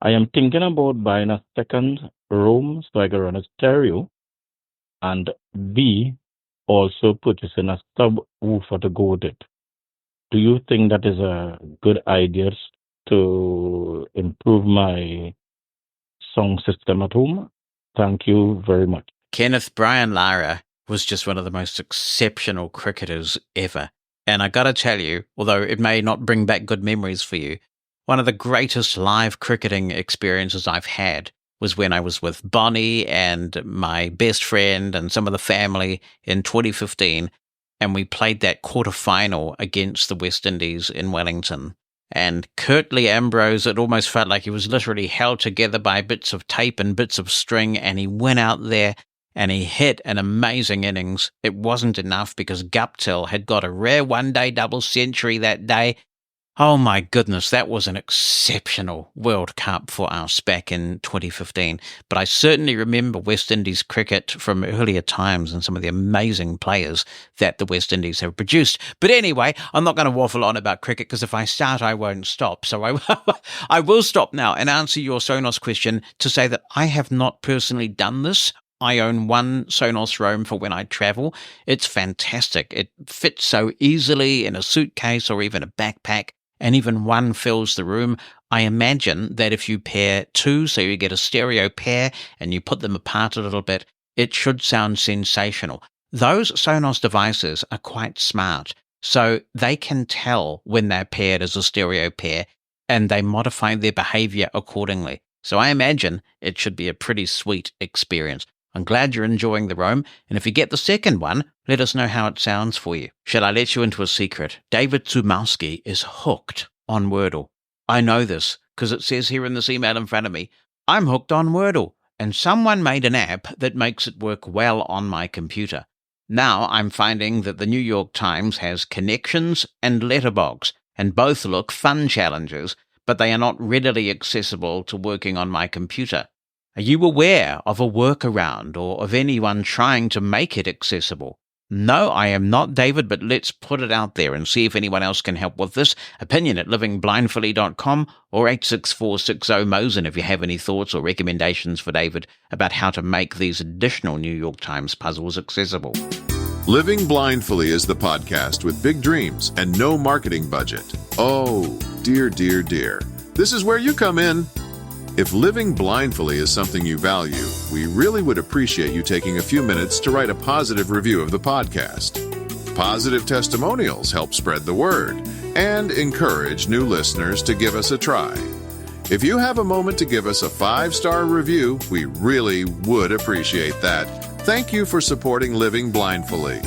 I am thinking about buying a second room so I can run a stereo, and B, also purchasing a subwoofer to go with it. Do you think that is a good idea to improve my sound system at home? Thank you very much. Kenneth, Brian Lara was just one of the most exceptional cricketers ever. And I got to tell you, although it may not bring back good memories for you, one of the greatest live cricketing experiences I've had was when I was with Bonnie and my best friend and some of the family in 2015, and we played that quarter-final against the West Indies in Wellington. And Curtly Ambrose, it almost felt like he was literally held together by bits of tape and bits of string, and he went out there and he hit an amazing innings. It wasn't enough because Guptill had got a rare one-day double century that day. Oh my goodness, that was an exceptional World Cup for us back in 2015. But I certainly remember West Indies cricket from earlier times and some of the amazing players that the West Indies have produced. But anyway, I'm not going to waffle on about cricket because if I start, I won't stop. So I will stop now and answer your Sonos question to say that I have not personally done this. I own one Sonos Roam for when I travel. It's fantastic. It fits so easily in a suitcase or even a backpack. And even one fills the room. I imagine that if you pair two, so you get a stereo pair, and you put them apart a little bit, it should sound sensational. Those Sonos devices are quite smart, so they can tell when they're paired as a stereo pair, and they modify their behavior accordingly. So I imagine it should be a pretty sweet experience. I'm glad you're enjoying the Roam, and if you get the second one, let us know how it sounds for you. Shall I let you into a secret? David Zumowski is hooked on Wordle. I know this, because it says here in this email in front of me, I'm hooked on Wordle, and someone made an app that makes it work well on my computer. Now I'm finding that the New York Times has Connections and Letterbox, and both look fun challenges, but they are not readily accessible to working on my computer. Are you aware of a workaround or of anyone trying to make it accessible? No, I am not, David, but let's put it out there and see if anyone else can help with this. Opinion at livingblindfully.com or 86460-MOSEN if you have any thoughts or recommendations for David about how to make these additional New York Times puzzles accessible. Living Blindfully is the podcast with big dreams and no marketing budget. Oh, dear, dear, dear. This is where you come in. If living blindfully is something you value, we really would appreciate you taking a few minutes to write a positive review of the podcast. Positive testimonials help spread the word and encourage new listeners to give us a try. If you have a moment to give us a 5-star review, we really would appreciate that. Thank you for supporting Living Blindfully.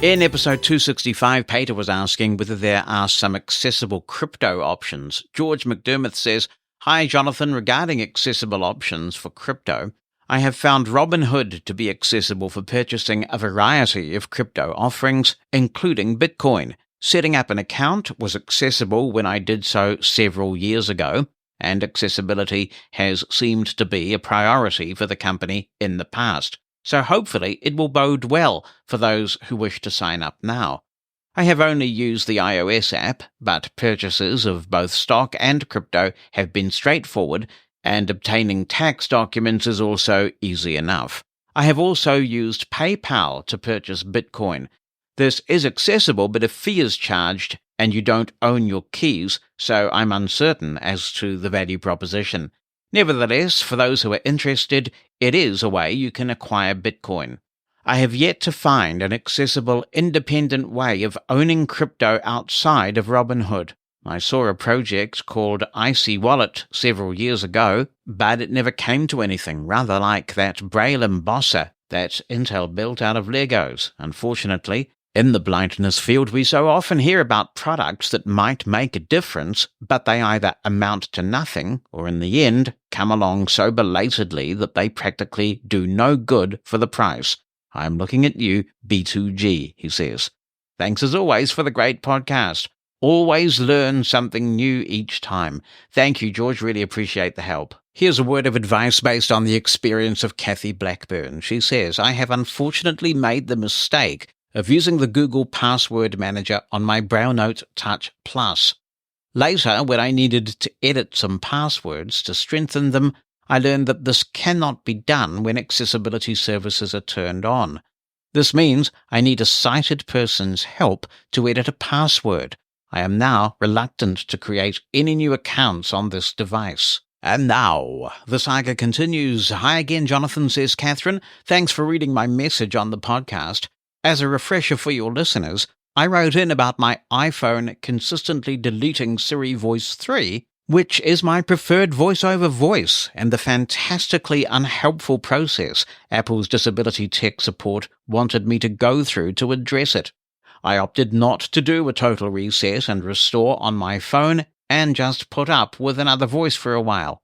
In episode 265, Peter was asking whether there are some accessible crypto options. George McDermott says, Hi, Jonathan. Regarding accessible options for crypto, I have found Robinhood to be accessible for purchasing a variety of crypto offerings, including Bitcoin. Setting up an account was accessible when I did so several years ago, and accessibility has seemed to be a priority for the company in the past. So hopefully it will bode well for those who wish to sign up now. I have only used the iOS app, but purchases of both stock and crypto have been straightforward, and obtaining tax documents is also easy enough. I have also used PayPal to purchase Bitcoin. This is accessible, but a fee is charged, and you don't own your keys, so I'm uncertain as to the value proposition. Nevertheless, for those who are interested, it is a way you can acquire Bitcoin. I have yet to find an accessible, independent way of owning crypto outside of Robinhood. I saw a project called Icy Wallet several years ago, but it never came to anything, rather like that Braille embosser that Intel built out of Legos. Unfortunately, in the blindness field, we so often hear about products that might make a difference, but they either amount to nothing, or in the end, come along so belatedly that they practically do no good for the price. I'm looking at you, B2G, he says. Thanks as always for the great podcast. Always learn something new each time. Thank you, George. Really appreciate the help. Here's a word of advice based on the experience of Kathy Blackburn. She says, I have unfortunately made the mistake of using the Google Password Manager on my BrailleNote Touch Plus. Later, when I needed to edit some passwords to strengthen them, I learned that this cannot be done when accessibility services are turned on. This means I need a sighted person's help to edit a password. I am now reluctant to create any new accounts on this device. And now, the saga continues. Hi again, Jonathan, says Catherine. Thanks for reading my message on the podcast. As a refresher for your listeners, I wrote in about my iPhone consistently deleting Siri Voice 3, which is my preferred voice-over voice, and the fantastically unhelpful process Apple's disability tech support wanted me to go through to address it. I opted not to do a total reset and restore on my phone and just put up with another voice for a while.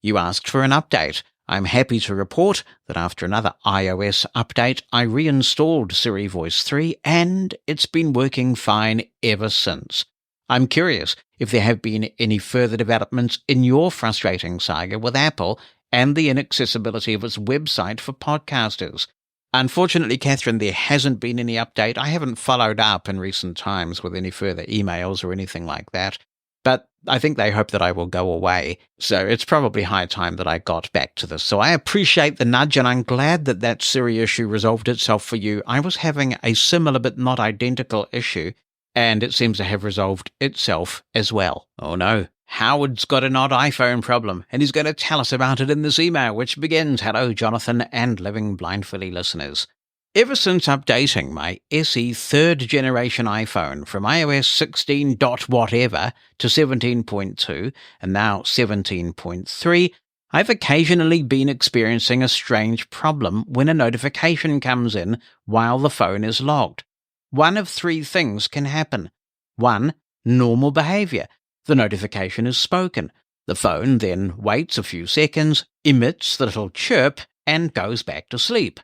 You asked for an update. I'm happy to report that after another iOS update, I reinstalled Siri Voice 3 and it's been working fine ever since. I'm curious if there have been any further developments in your frustrating saga with Apple and the inaccessibility of its website for podcasters. Unfortunately, Catherine, there hasn't been any update. I haven't followed up in recent times with any further emails or anything like that. But I think they hope that I will go away. So it's probably high time that I got back to this. So I appreciate the nudge, and I'm glad that that Siri issue resolved itself for you. I was having a similar but not identical issue, and it seems to have resolved itself as well. Oh no, Howard's got an odd iPhone problem, and he's going to tell us about it in this email, which begins, "Hello, Jonathan and Living Blindfully listeners. Ever since updating my SE third-generation iPhone from iOS 16 dot whatever to 17.2 and now 17.3, I've occasionally been experiencing a strange problem when a notification comes in while the phone is locked. One of three things can happen. 1. Normal behavior. The notification is spoken. The phone then waits a few seconds, emits the little chirp, and goes back to sleep.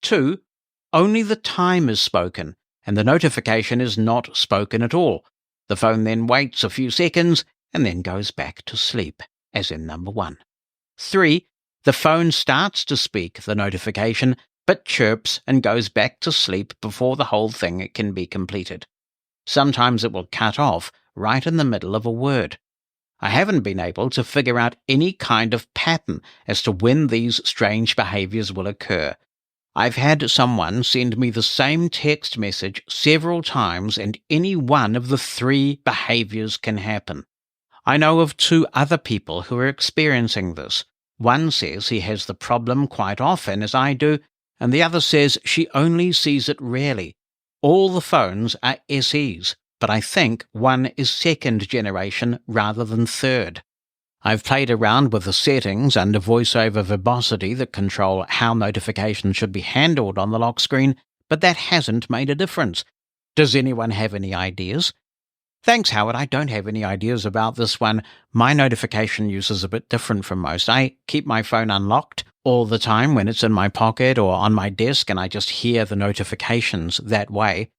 2. Only the time is spoken, and the notification is not spoken at all. The phone then waits a few seconds and then goes back to sleep, as in number 1. 3. The phone starts to speak the notification, but chirps and goes back to sleep before the whole thing can be completed. Sometimes it will cut off right in the middle of a word. I haven't been able to figure out any kind of pattern as to when these strange behaviors will occur. I've had someone send me the same text message several times, and any one of the three behaviors can happen. I know of 2 other people who are experiencing this. One says he has the problem quite often, as I do, and the other says she only sees it rarely. All the phones are SEs, but I think one is second generation rather than third. I've played around with the settings under VoiceOver verbosity that control how notifications should be handled on the lock screen, but that hasn't made a difference. Does anyone have any ideas? Thanks, Howard. I don't have any ideas about this one. My notification use is a bit different from most. I keep my phone unlocked all the time when it's in my pocket or on my desk, and I just hear the notifications that way.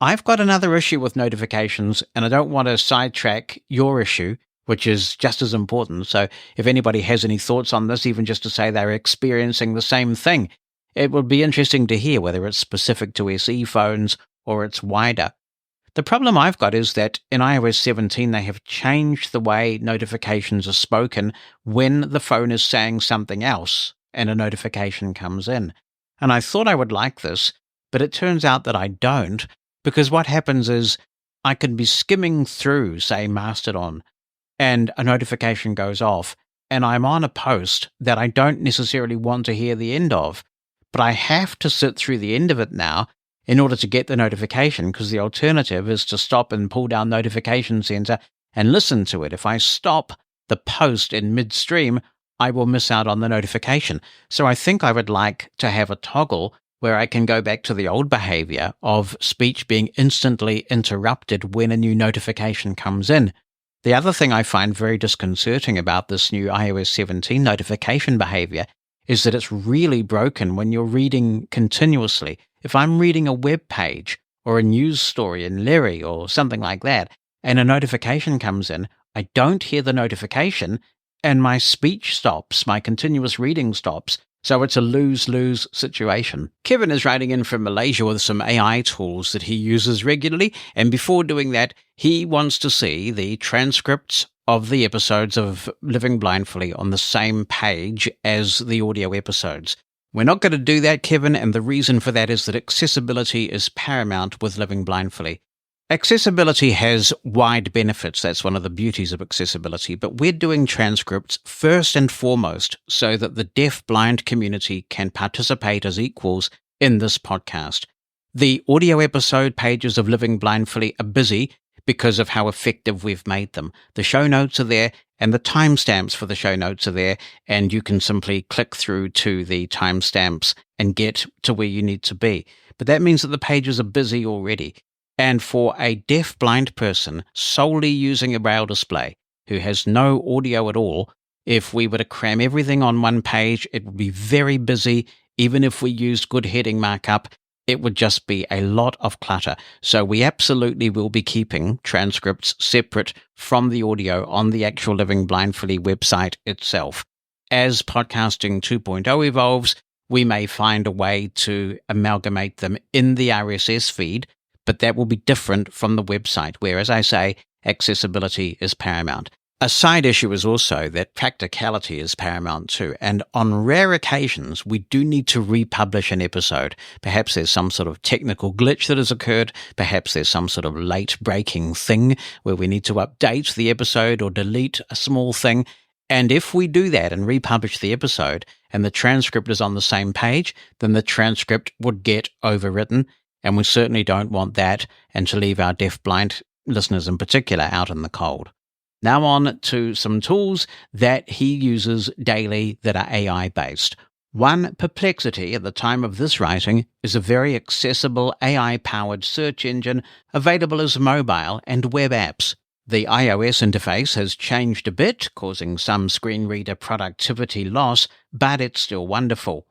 I've got another issue with notifications, and I don't want to sidetrack your issue, which is just as important. So if anybody has any thoughts on this, even just to say they're experiencing the same thing, it would be interesting to hear whether it's specific to SE phones or it's wider. The problem I've got is that in iOS 17, they have changed the way notifications are spoken when the phone is saying something else and a notification comes in. And I thought I would like this, but it turns out that I don't, because what happens is I can be skimming through, say, Mastodon, and a notification goes off, and I'm on a post that I don't necessarily want to hear the end of, but I have to sit through the end of it now in order to get the notification, because the alternative is to stop and pull down Notification Center and listen to it. If I stop the post in midstream, I will miss out on the notification. So I think I would like to have a toggle where I can go back to the old behavior of speech being instantly interrupted when a new notification comes in. The other thing I find very disconcerting about this new iOS 17 notification behavior is that it's really broken when you're reading continuously. If I'm reading a web page or a news story in Leary or something like that, and a notification comes in, I don't hear the notification, and my speech stops, my continuous reading stops. So it's a lose-lose situation. Kevin is writing in from Malaysia with some AI tools that he uses regularly, and before doing that, he wants to see the transcripts of the episodes of Living Blindfully on the same page as the audio episodes. We're not going to do that, Kevin, and the reason for that is that accessibility is paramount with Living Blindfully. Accessibility has wide benefits. That's one of the beauties of accessibility, but we're doing transcripts first and foremost so that the deaf-blind community can participate as equals in this podcast. The audio episode pages of Living Blindfully are busy because of how effective we've made them. The show notes are there, and the timestamps for the show notes are there, and you can simply click through to the timestamps and get to where you need to be. But that means that the pages are busy already. And for a deaf-blind person solely using a Braille display who has no audio at all, If we were to cram everything on one page, it would be very busy. Even if we used good heading markup, it would just be a lot of clutter. So we absolutely will be keeping transcripts separate from the audio on the actual Living Blindfully website itself. As Podcasting 2.0 evolves, we may find a way to amalgamate them in the RSS feed, but that will be different from the website, where, as I say, accessibility is paramount. A side issue is also that practicality is paramount too, and on rare occasions we do need to republish an episode. Perhaps there's some sort of technical glitch that has occurred, perhaps there's some sort of late breaking thing where we need to update the episode or delete a small thing, and if we do that and republish the episode and the transcript is on the same page, then the transcript would get overwritten, and we certainly don't want that and to leave our deaf-blind listeners in particular out in the cold. Now on to some tools that he uses daily that are AI-based. One, Perplexity, at the time of this writing, is a very accessible AI-powered search engine available as mobile and web apps. The iOS interface has changed a bit, causing some screen reader productivity loss, but it's still wonderful.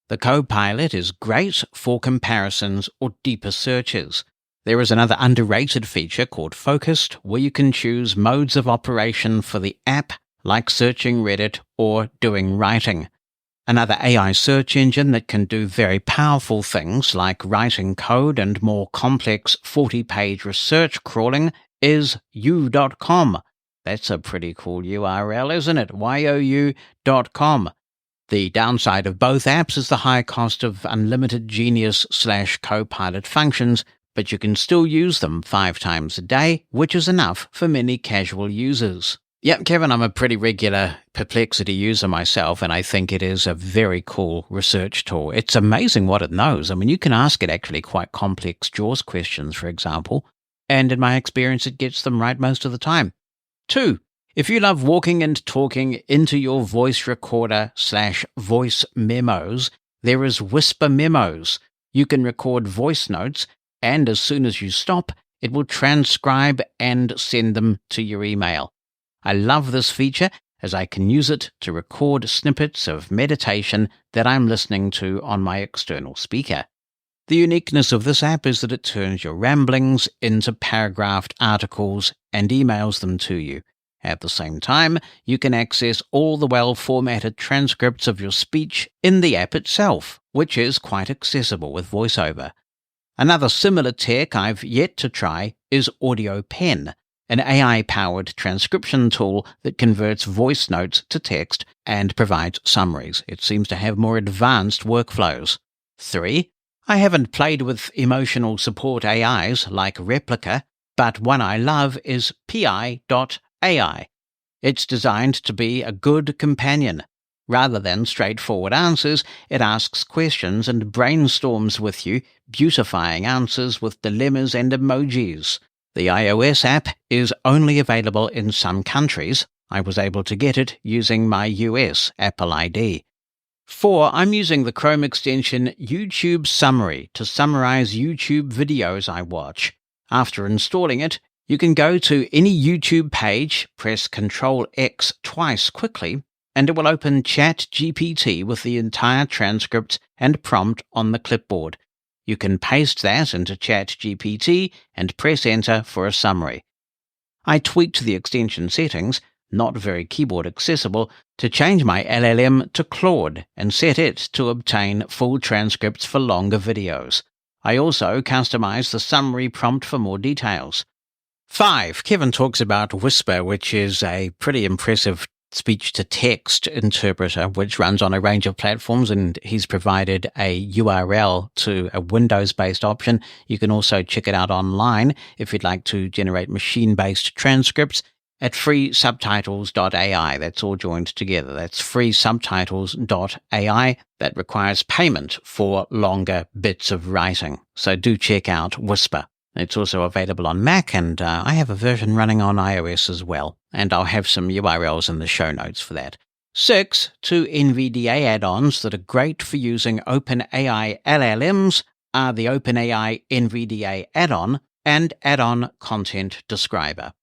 The Copilot is great for comparisons or deeper searches. There is another underrated feature called Focused, where you can choose modes of operation for the app, like searching Reddit or doing writing. Another AI search engine that can do very powerful things like writing code and more complex 40-page research crawling is you.com. That's a pretty cool URL, isn't it? YOU.com. The downside of both apps is the high cost of unlimited Genius/Copilot functions, but you can still use them 5 times a day, which is enough for many casual users. Yep, Kevin, I'm a pretty regular Perplexity user myself, and I think it is a very cool research tool. It's amazing what it knows. I mean, you can ask it actually quite complex JAWS questions, for example, and in my experience, it gets them right most of the time. 2, if you love walking and talking into your voice recorder/voice memos, there is Whisper Memos. You can record voice notes, and as soon as you stop, it will transcribe and send them to your email. I love this feature as I can use it to record snippets of meditation that I'm listening to on my external speaker. The uniqueness of this app is that it turns your ramblings into paragraphed articles and emails them to you. At the same time, you can access all the well-formatted transcripts of your speech in the app itself, which is quite accessible with VoiceOver. Another similar tech I've yet to try is Audio Pen, an AI-powered transcription tool that converts voice notes to text and provides summaries. It seems to have more advanced workflows. 3, I haven't played with emotional support AIs like Replica, but one I love is pi.ai. It's designed to be a good companion. Rather than straightforward answers, it asks questions and brainstorms with you, beautifying answers with dilemmas and emojis. The iOS app is only available in some countries. I was able to get it using my US Apple ID. 4, I'm using the Chrome extension YouTube Summary to summarize YouTube videos I watch. After installing it, you can go to any YouTube page, press Ctrl-X twice quickly, and it will open ChatGPT with the entire transcript and prompt on the clipboard. You can paste that into ChatGPT and press Enter for a summary. I tweaked the extension settings, not very keyboard accessible, to change my LLM to Claude and set it to obtain full transcripts for longer videos. I also customized the summary prompt for more details. 5, Kevin talks about Whisper, which is a pretty impressive speech-to-text interpreter which runs on a range of platforms, and he's provided a URL to a Windows-based option. You can also check it out online if you'd like to generate machine-based transcripts at freesubtitles.ai. That's all joined together. That's freesubtitles.ai. That requires payment for longer bits of writing. So do check out Whisper. It's also available on Mac, and I have a version running on iOS as well, and I'll have some URLs in the show notes for that. 6, 2 NVDA add-ons that are great for using OpenAI LLMs are the OpenAI NVDA add-on and add-on Content Describer.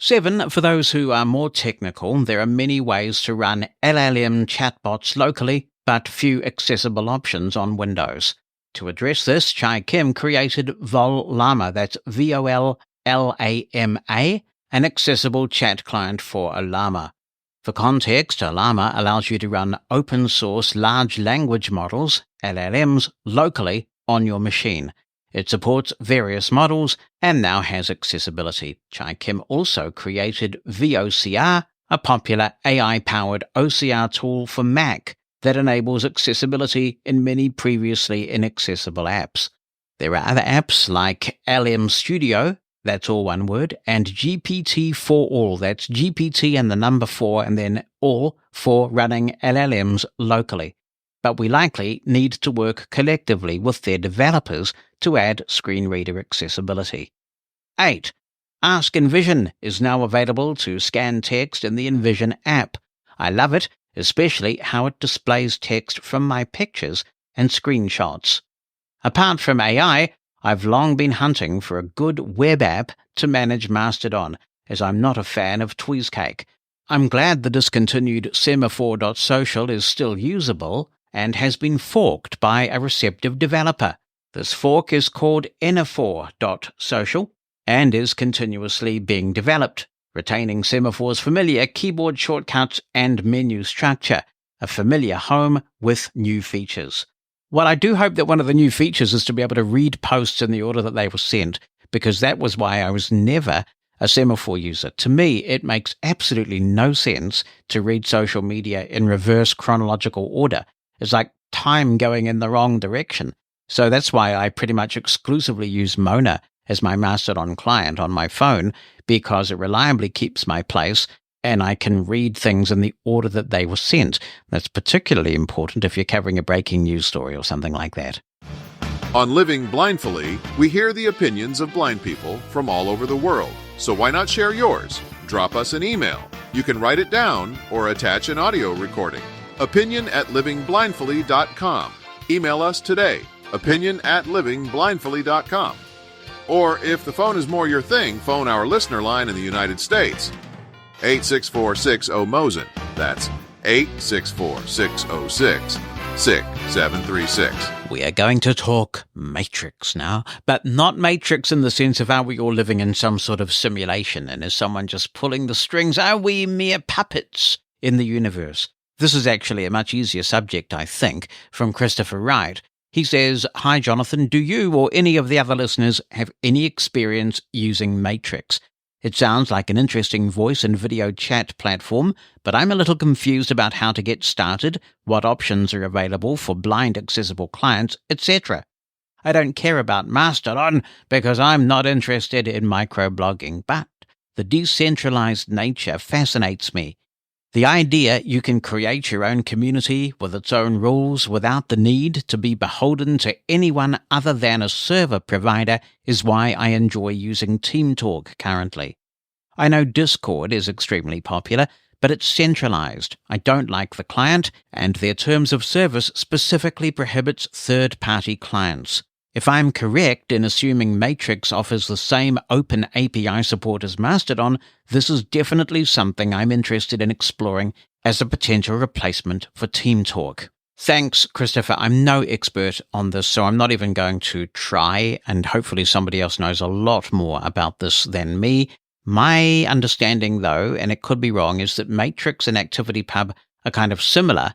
7, for those who are more technical, there are many ways to run LLM chatbots locally, but few accessible options on Windows. To address this, Chai Kim created VolLlama, that's VOLLAMA, an accessible chat client for Ollama. For context, Ollama allows you to run open-source large language models, LLMs, locally on your machine. It supports various models and now has accessibility. Chai Kim also created VOCR, a popular AI-powered OCR tool for Mac that enables accessibility in many previously inaccessible apps. There are other apps like LM Studio, that's all one word, and GPT for all, that's GPT and the number 4 and then all for running LLMs locally. But we likely need to work collectively with their developers to add screen reader accessibility. 8. Ask Envision is now available to scan text in the Envision app. I love it, especially how it displays text from my pictures and screenshots. Apart from AI, I've long been hunting for a good web app to manage Mastodon, as I'm not a fan of Tweezcake. I'm glad the discontinued Semaphore.social is still usable and has been forked by a receptive developer. This fork is called Enophore.social and is continuously being developed, retaining Semaphore's familiar keyboard shortcuts and menu structure, a familiar home with new features. Well, I do hope that one of the new features is to be able to read posts in the order that they were sent, because that was why I was never a Semaphore user. To me, it makes absolutely no sense to read social media in reverse chronological order. It's like time going in the wrong direction. So that's why I pretty much exclusively use Mona as my Mastodon client on my phone, because it reliably keeps my place and I can read things in the order that they were sent. That's particularly important if you're covering a breaking news story or something like that. On Living Blindfully, we hear the opinions of blind people from all over the world. So why not share yours? Drop us an email. You can write it down or attach an audio recording. opinion@livingblindfully.com. Email us today, opinion@livingblindfully.com. Or if the phone is more your thing, phone our listener line in the United States. 864-60-MOSEN. That's 864-606-6736. We are going to talk Matrix now, but not Matrix in the sense of are we all living in some sort of simulation and is someone just pulling the strings? Are we mere puppets in the universe? This is actually a much easier subject, I think, from Christopher Wright. He says, "Hi Jonathan, do you or any of the other listeners have any experience using Matrix? It sounds like an interesting voice and video chat platform, but I'm a little confused about how to get started, what options are available for blind accessible clients, etc. I don't care about Mastodon because I'm not interested in microblogging, but the decentralized nature fascinates me. The idea you can create your own community with its own rules without the need to be beholden to anyone other than a server provider is why I enjoy using TeamTalk currently. I know Discord is extremely popular, but it's centralized. I don't like the client, and their terms of service specifically prohibits third-party clients. If I'm correct in assuming Matrix offers the same open API support as Mastodon, this is definitely something I'm interested in exploring as a potential replacement for TeamTalk. Thanks, Christopher. I'm no expert on this, so I'm not even going to try, and hopefully somebody else knows a lot more about this than me. My understanding, though, and it could be wrong, is that Matrix and ActivityPub are kind of similar,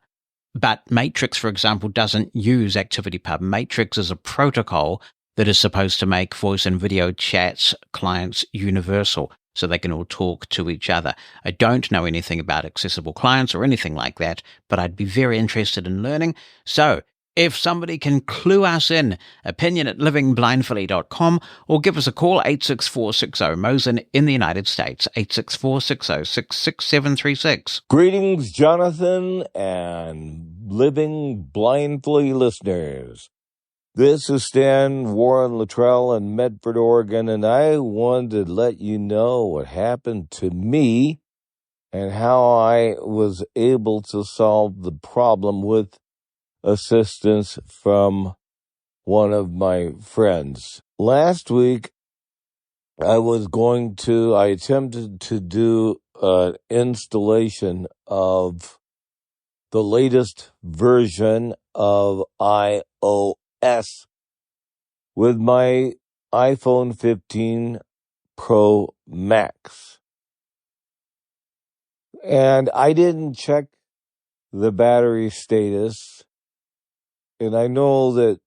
but Matrix, for example, doesn't use ActivityPub. Matrix is a protocol that is supposed to make voice and video chats clients universal, so they can all talk to each other. I don't know anything about accessible clients or anything like that, but I'd be very interested in learning. So, if somebody can clue us in, opinion@livingblindfully.com, or give us a call, 864-60-MOSEN in the United States, 864-60-66736. Greetings, Jonathan and Living Blindfully listeners. This is Stan Warren Luttrell in Medford, Oregon, and I wanted to let you know what happened to me and how I was able to solve the problem with assistance from one of my friends. Last week, I attempted to do an installation of the latest version of iOS with my iPhone 15 Pro Max. And I didn't check the battery status. And I know that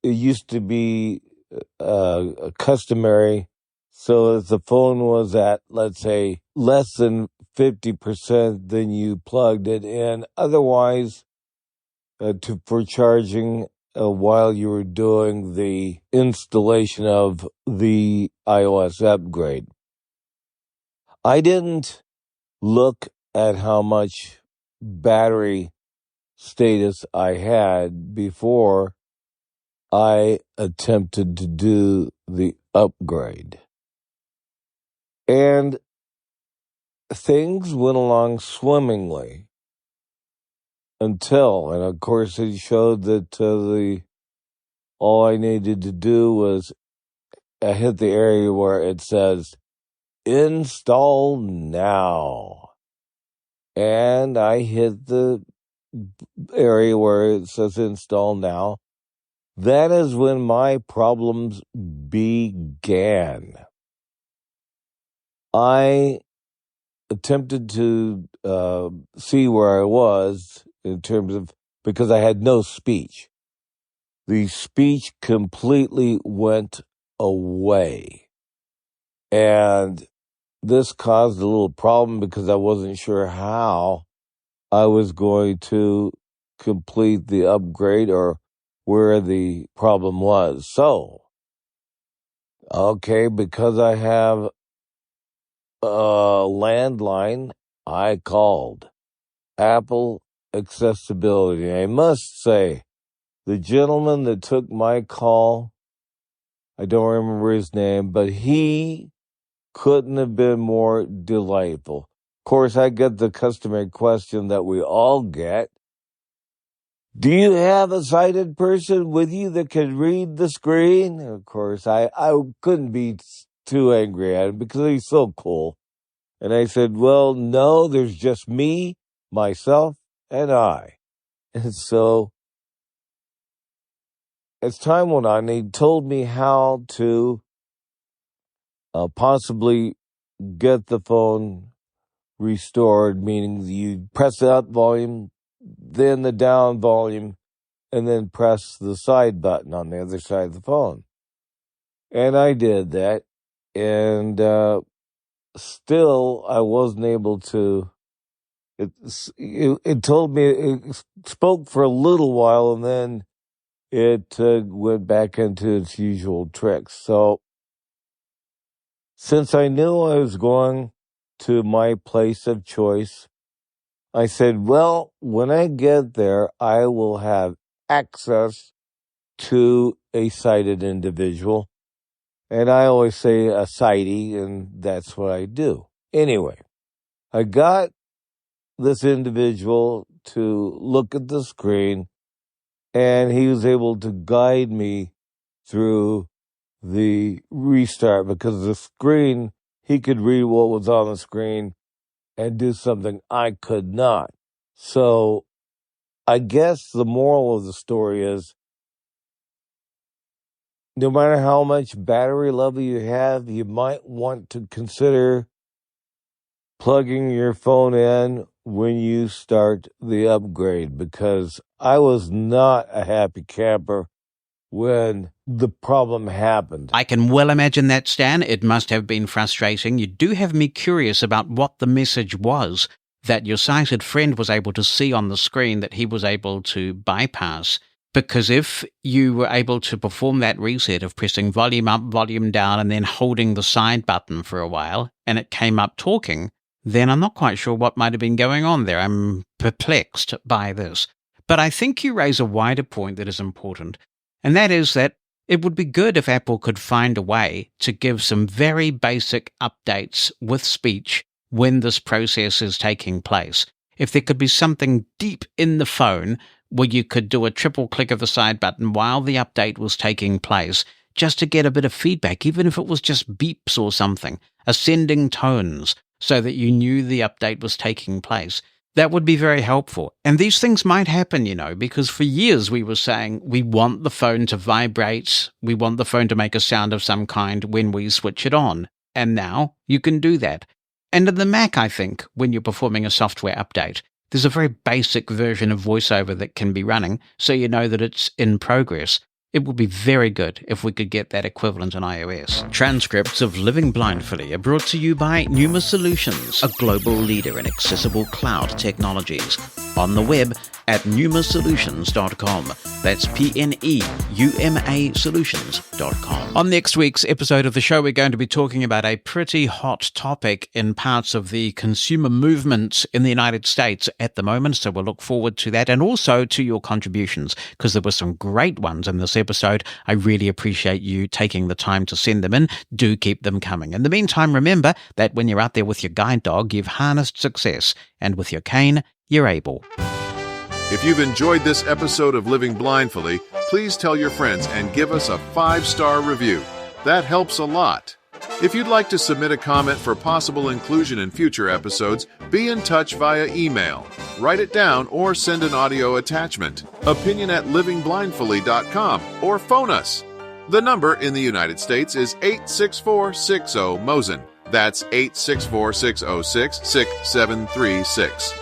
it used to be customary. So if the phone was at, let's say, less than 50%, then you plugged it in. Otherwise, for charging while you were doing the installation of the iOS upgrade. I didn't look at how much battery status I had before I attempted to do the upgrade. And things went along swimmingly and of course, it showed that all I needed to do was hit the area where it says install now. And I hit the area where it says install now. That is when my problems began. I attempted to see where I was in terms of, because I had no speech. The speech completely went away. And this caused a little problem because I wasn't sure how I was going to complete the upgrade or where the problem was. So, okay, because I have a landline, I called Apple Accessibility. I must say, the gentleman that took my call, I don't remember his name, but he couldn't have been more delightful. Of course, I get the customary question that we all get. Do you have a sighted person with you that can read the screen? Of course, I couldn't be too angry at him because he's so cool. And I said, well, no, there's just me, myself, and I. And so, as time went on, he told me how to possibly get the phone restored, meaning you press the up volume, then the down volume, and then press the side button on the other side of the phone. And I did that, and still I wasn't able to. It told me, it spoke for a little while, and then it went back into its usual tricks. So, since I knew I was going to my place of choice, I said, well, when I get there, I will have access to a sighted individual. And I always say a sighty, and that's what I do. Anyway, I got this individual to look at the screen, and he was able to guide me through the restart because the screen, he could read what was on the screen and do something I could not. So I guess the moral of the story is, no matter how much battery level you have, you might want to consider plugging your phone in when you start the upgrade, because I was not a happy camper when the problem happened. I can well imagine that, Stan. It must have been frustrating. You do have me curious about what the message was that your sighted friend was able to see on the screen that he was able to bypass. Because if you were able to perform that reset of pressing volume up, volume down, and then holding the side button for a while, and it came up talking, then I'm not quite sure what might have been going on there. I'm perplexed by this. But I think you raise a wider point that is important, and that is that it would be good if Apple could find a way to give some very basic updates with speech when this process is taking place. If there could be something deep in the phone where you could do a triple click of the side button while the update was taking place, just to get a bit of feedback, even if it was just beeps or something, ascending tones, so that you knew the update was taking place. That would be very helpful. And these things might happen, because for years we were saying we want the phone to vibrate, we want the phone to make a sound of some kind when we switch it on. And now you can do that. And in the Mac, I think, when you're performing a software update, there's a very basic version of VoiceOver that can be running, so you know that it's in progress. It would be very good if we could get that equivalent on iOS. Transcripts of Living Blindfully are brought to you by Pneuma Solutions, a global leader in accessible cloud technologies. On the web at pneumasolutions.com. That's PNEUMA solutions.com. On next week's episode of the show, we're going to be talking about a pretty hot topic in parts of the consumer movement in the United States at the moment, so we'll look forward to that and also to your contributions, because there were some great ones in this episode. I really appreciate you taking the time to send them in. Do keep them coming. In the meantime, remember that when you're out there with your guide dog, you've harnessed success, and with your cane, you're able. If you've enjoyed this episode of Living Blindfully, please tell your friends and give us a 5-star review. That helps a lot. If you'd like to submit a comment for possible inclusion in future episodes, be in touch via email. Write it down or send an audio attachment. opinion@livingblindfully.com or phone us. The number in the United States is 86460-MOSEN. That's 864-606-6736.